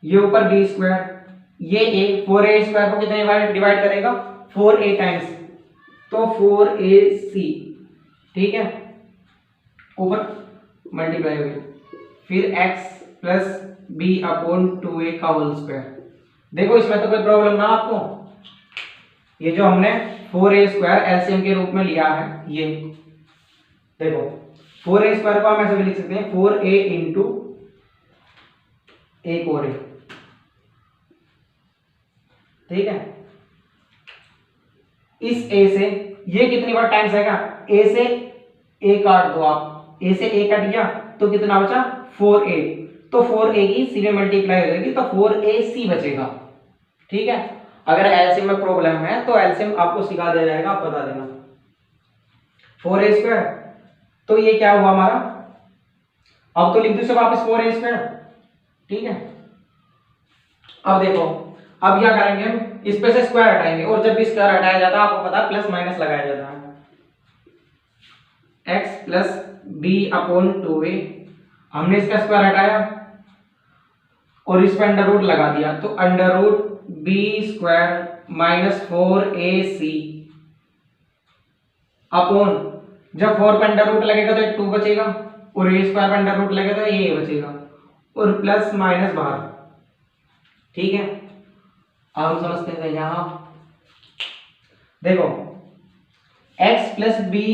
ये ऊपर b², ये a, 4a² को कितने डिवाइड करेगा, 4a टाइम्स, तो 4ac, ठीक है, ऊपर मल्टीप्लाई हो गया, फिर x plus B upon 2a का होल स्क्वायर। देखो इसमें तो कोई प्रॉब्लम ना आपको, ये जो हमने 4a स्क्वायर एलसीएम के रूप में लिया है, ये देखो 4a स्क्वायर को हम ऐसे भी लिख सकते हैं 4a इंटू एक और a, ठीक है। इस a से ये कितनी बार टाइम्स आएगा, a से a काट दो आप, a से a कट गया तो कितना बचा 4a, तो 4a की c में मल्टीप्लाई हो जाएगी तो 4ac बचेगा, ठीक है। अगर एलसीएम में प्रॉब्लम है तो एलसीएम आपको सिखा दिया जाएगा, आप बता देना। 4a स्क्वायर, तो ये क्या हुआ हमारा, अब तो लिख दो से वापस 4a स्क्वायर, ठीक है। अब देखो अब क्या करेंगे हम, इस पे से स्क्वायर हटाएंगे, और जब भी स्क्वायर हटाया जाता है आपको पता है प्लस माइनस लगाया जाता है। x plus B upon 2a, हमने इसका स्क्वायर हटाया और इस पे अंडर रूट लगा दिया, तो under root b square minus 4ac upon, जब 4 पे अंडर रूट लगेगा तो एक 2 बचेगा, और ए स्क्वायर पे अंडर रूट लगेगा तो ये बचेगा, और प्लस माइनस बाहर, ठीक है। अब हम समझते हैं यहां देखो x plus B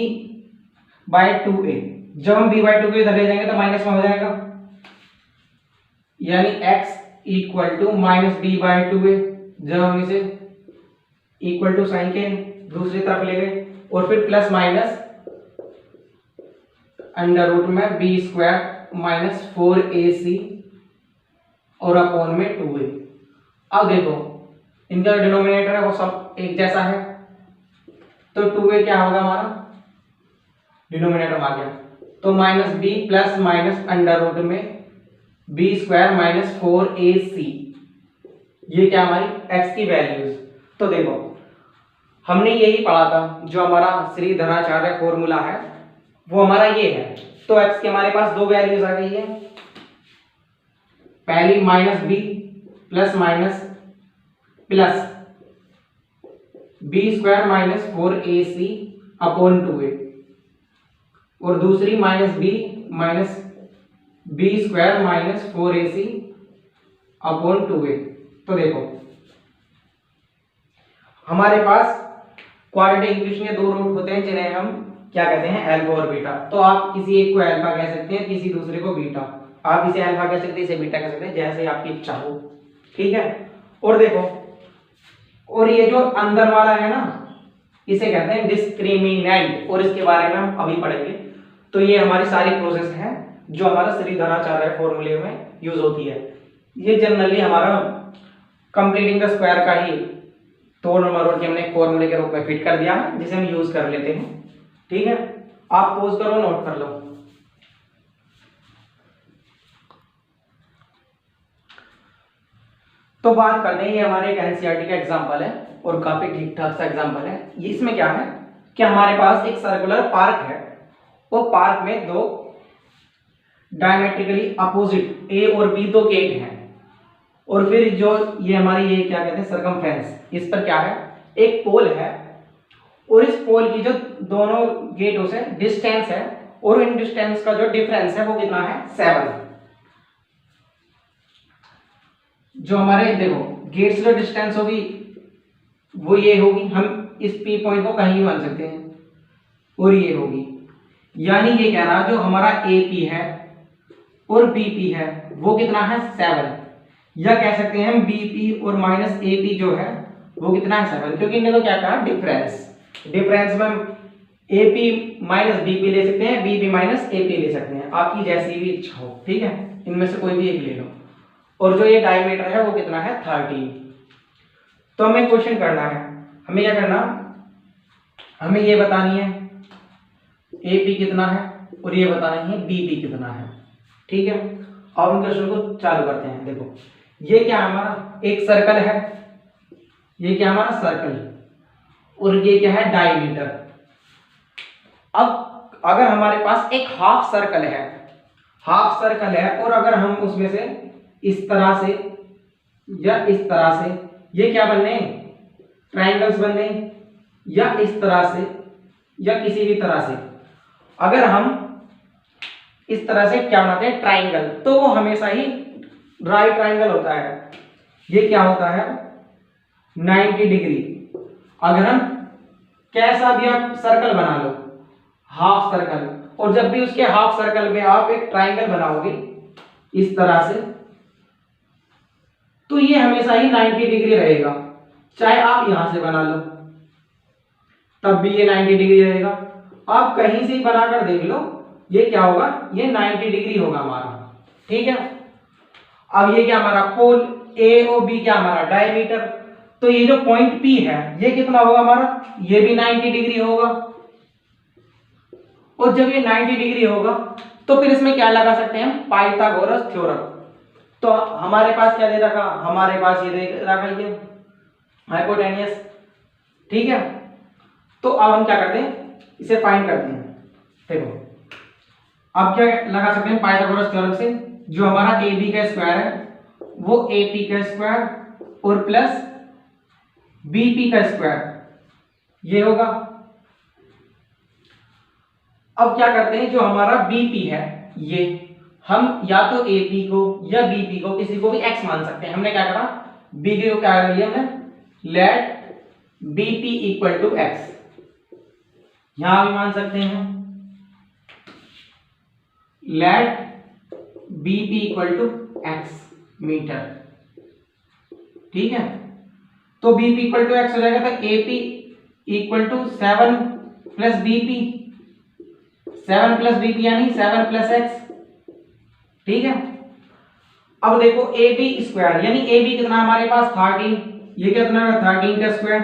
by 2a, जब हम b बाई 2 को इधर ले जाएंगे तो माइनस में हो जाएगा, यानी x equal to minus b by 2a, जब हम इसे इक्वल टू साइन के दूसरी तरफ ले गए, और फिर प्लस माइनस अंडर रूट में बी स्क्वायर माइनस 4ac और अपॉन में 2a। अब देखो इनका डिनोमिनेटर है वो सब एक जैसा है, तो 2a क्या होगा हमारा डिनोमिनेटर में आ गया, तो minus b plus minus under root में बी स्क्वायर माइनस 4ac, ये क्या हमारी x की वैल्यूज। तो देखो हमने यही पढ़ा था, जो हमारा श्रीधराचार्य फॉर्मूला है वो हमारा ये है, तो x की हमारे पास दो वैल्यूज आ गई है, पहली minus b plus minus plus b square minus 4ac upon 2a, और दूसरी minus b square minus 4ac upon 2a। तो देखो हमारे पास क्वाड्रेटिक इक्वेशन के दो रूट होते हैं जिन्हें हम क्या कहते हैं, अल्फा और बीटा। तो आप किसी एक को अल्फा कह सकते हैं, किसी दूसरे को बीटा, आप इसे अल्फा कह सकते हैं, इसे बीटा कह सकते हैं, जैसे आपकी इच्छा हो, ठीक है। और देखो, और ये जो अंदर वाला है ना, इसे कहते हैं डिस्क्रिमिनेंट, और इसके बारे में हम अभी पढ़ेंगे। तो ये हमारी सारी प्रोसेस है जो हमारा श्रीधराचार्य फॉर्मूले में यूज होती है। ये जनरली हमारा कंप्लीटिंग द स्क्वायर का ही दो नंबर और हमने फॉर्मूले के रूप में फिट कर दिया है, जिसे हम यूज कर लेते हैं, ठीक है। आप पोज करो, नोट कर लो। तो बात करते हैं, ये हमारे एक एनसीईआरटी का एग्जांपल है और काफी ठीक ठाक सा एग्जांपल है। ये इसमें क्या है कि हमारे पास एक सर्कुलर पार्क है, वो पार्क में दो डायमेट्रिकली अपोजिट ए और बी दो गेट हैं, और फिर जो ये हमारी ये क्या कहते हैं सर्कमफ्रेंस, इस पर क्या है एक पोल है, और इस पोल की जो दोनों गेटों से डिस्टेंस है, और इन डिस्टेंस का जो डिफरेंस है वो कितना है 7। जो हमारे देखो गेट से जो डिस्टेंस होगी वो ये होगी, हम इस पी पॉइंट को कहीं भी मान सकते हैं, और ये होगी, यानी ये कह रहा जो हमारा ए पी है और बी पी है वो कितना है 7, या कह सकते हैं हम बी पी और माइनस ए पी जो है वो कितना है 7, क्योंकि इन्हें तो क्या कहा डिफरेंस, डिफरेंस में हम A P minus B P ले सकते हैं, B P minus A P ले सकते हैं, आपकी जैसी भी इच्छा हो, ठीक है, इनमें से कोई भी एक ले लो। और जो ये डायमीटर है वो कितना है 13। तो हमें क्वेश्चन करना है, हमें क्या करना, हमें ये बतानी है ए पी कितना है और ये बताना है बी पी कितना है, ठीक है। और उन क्वेश्चन को चालू करते हैं। देखो ये क्या हमारा एक सर्कल है, ये क्या हमारा सर्कल, और ये क्या है डायमीटर। अब अगर हमारे पास एक हाफ सर्कल है, हाफ सर्कल है, और अगर हम उसमें से इस तरह से या इस तरह से, ये क्या बनने ट्रायंगल्स बनने, या इस तरह से या किसी भी तरह से, अगर हम इस तरह से क्या बनाते हैं, ट्राइंगल, तो वो हमेशा ही राइट ट्राइंगल होता है। ये क्या होता है, 90 डिग्री। अगर हम कैसा भी आप सर्कल बना लो, हाफ सर्कल, और जब भी उसके हाफ सर्कल में आप एक ट्राइंगल बनाओगे इस तरह से, तो ये हमेशा ही 90 डिग्री रहेगा। चाहे आप यहां से बना लो तब भी ये 90 डिग्री रहेगा। आप कहीं से ही बनाकर देख लो, ये क्या होगा, ये 90 डिग्री होगा हमारा। ठीक है, अब ये क्या हमारा पोल ए और बी, क्या हमारा डायमीटर, तो ये जो पॉइंट पी है ये कितना होगा हमारा, ये भी 90 डिग्री होगा। और जब ये 90 डिग्री होगा तो फिर इसमें क्या लगा सकते हैं हम, पाइथागोरस थ्योरम। तो हमारे पास क्या दे रखा, हमारे पास ये दे रखा ये हाइपोटेन्यूस। ठीक है, तो अब हम क्या करते हैं, इसे फाइंड करते हैं। देखो अब क्या लगा सकते हैं पाइथागोरस थ्योरम से, जो हमारा ए बी का स्क्वायर है वो ए पी का स्क्वायर और प्लस बी पी का स्क्वायर ये होगा। अब क्या करते हैं, जो हमारा बी पी है ये हम या तो ए पी को या बी पी को किसी को भी एक्स मान सकते हैं। हमने क्या करा, बी पी को क्या कर लिया हमने, let B P equal to x, यहां भी मान सकते हैं let B P equal to x metre. ठीक है, तो B P equal to x हो जाएगा, तो A P equal to 7 plus B P, 7 plus B P यानी 7 प्लस एक्स। ठीक है, अब देखो ए बी स्क्वायर यानी ए बी कितना हमारे पास 13, ये कितना है 13 का स्क्वायर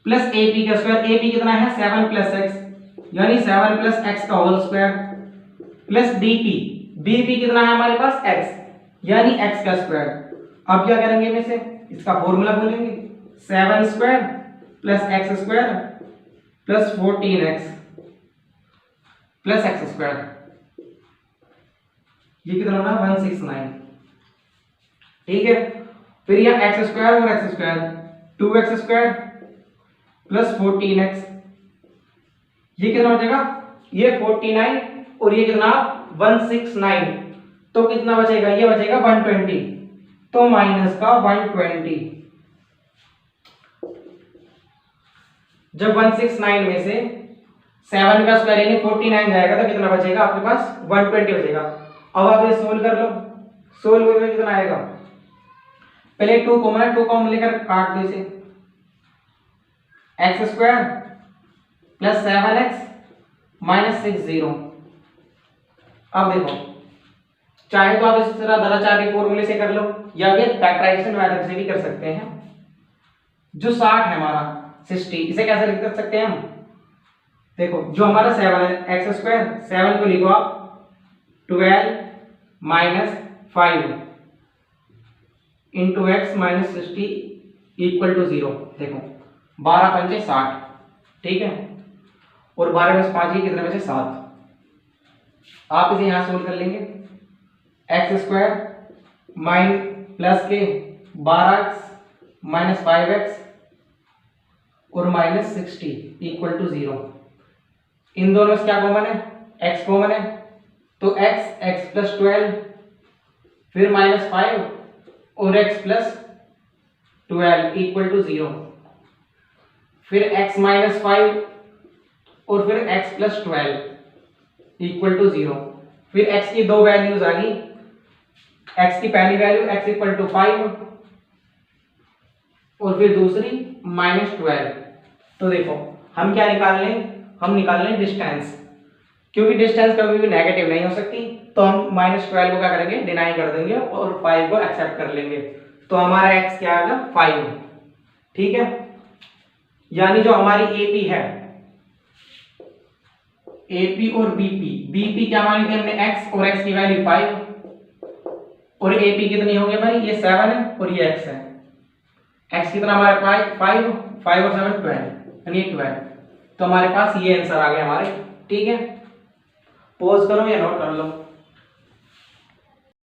प्लस ए पी का स्क्वायर, ए पी कितना है 7 प्लस एक्स यानी 7 प्लस एक्स का whole square plus B P कितना है हमारे पास x यानी x का स्क्वायर। अब क्या करेंगे में से, इसका फॉर्मूला बोलेंगे 7 square plus x square plus 14x plus x square, ये कितना होना 169। ठीक है, फिर यह एक्स स्क्वायर और x square 2x square plus 14x, ये कितना हो जाएगा, ये 49 और ये कितना 169, तो कितना बचेगा, ये बचेगा 120, तो माइनस का 120। जब 169 में से 7 का स्क्वायर यानी 49 जाएगा तो कितना बचेगा आपके पास, 120 बचेगा। अब आप ये सोल्व कर लो, सोल्व करके कितना आएगा, पहले 2 कॉमन है, 2 कॉमन लेकर काट दो इसे, x square plus 7x minus 60। अब देखो चाहे तो आप इस तरह दराचारी फॉर्मूले से कर लो या फिर फैक्टराइजेशन मेथड से भी कर सकते हैं। जो 60 है हमारा 60, इसे कैसे लिख कर सकते हैं हम, देखो जो हमारा 7 है एक्स स्क्वायर, 7 को लिखो आप 12 minus 5 into x minus 60 equal to 0। देखो 12 पंचे 60, ठीक है, और 12 में 5 कितने बचे 7। आप इसे यहां सोल्व कर लेंगे, एक्स स्क्वायर माइन प्लस के 12x माइनस 5x और माइनस 60 इक्वल टू 0। इन दोनों में क्या कॉमन है, x कॉमन है, तो x प्लस 12 फिर माइनस 5 और x प्लस 12 इक्वल टू 0, फिर x माइनस 5 और फिर x प्लस 12 इक्वल टू 0। फिर x की दो वैल्यूज आ गई, x की पहली वैल्यू x इक्वल टू 5 और फिर दूसरी माइनस 12। तो देखो हम क्या निकाल लें, हम निकाल लें डिस्टेंस, क्योंकि डिस्टेंस कभी भी नेगेटिव नहीं हो सकती, तो हम माइनस 12 को क्या करेंगे, डिनाई कर देंगे और 5 को एक्सेप्ट कर लेंगे, तो हमारा x क्या आएगा 5। ठीक है, यानी जो हमारी AP है, AP और BP, BP क्या मानी थी हमने x और x की वैल्यू 5 और AP कितनी होगी हमारी, ये 7 है और ये x है, x कितना हमारे 5 और 7 12 यानी 12, तो हमारे पास ये आंसर आ गया हमारे। ठीक है, पॉज करो या नोट कर लो।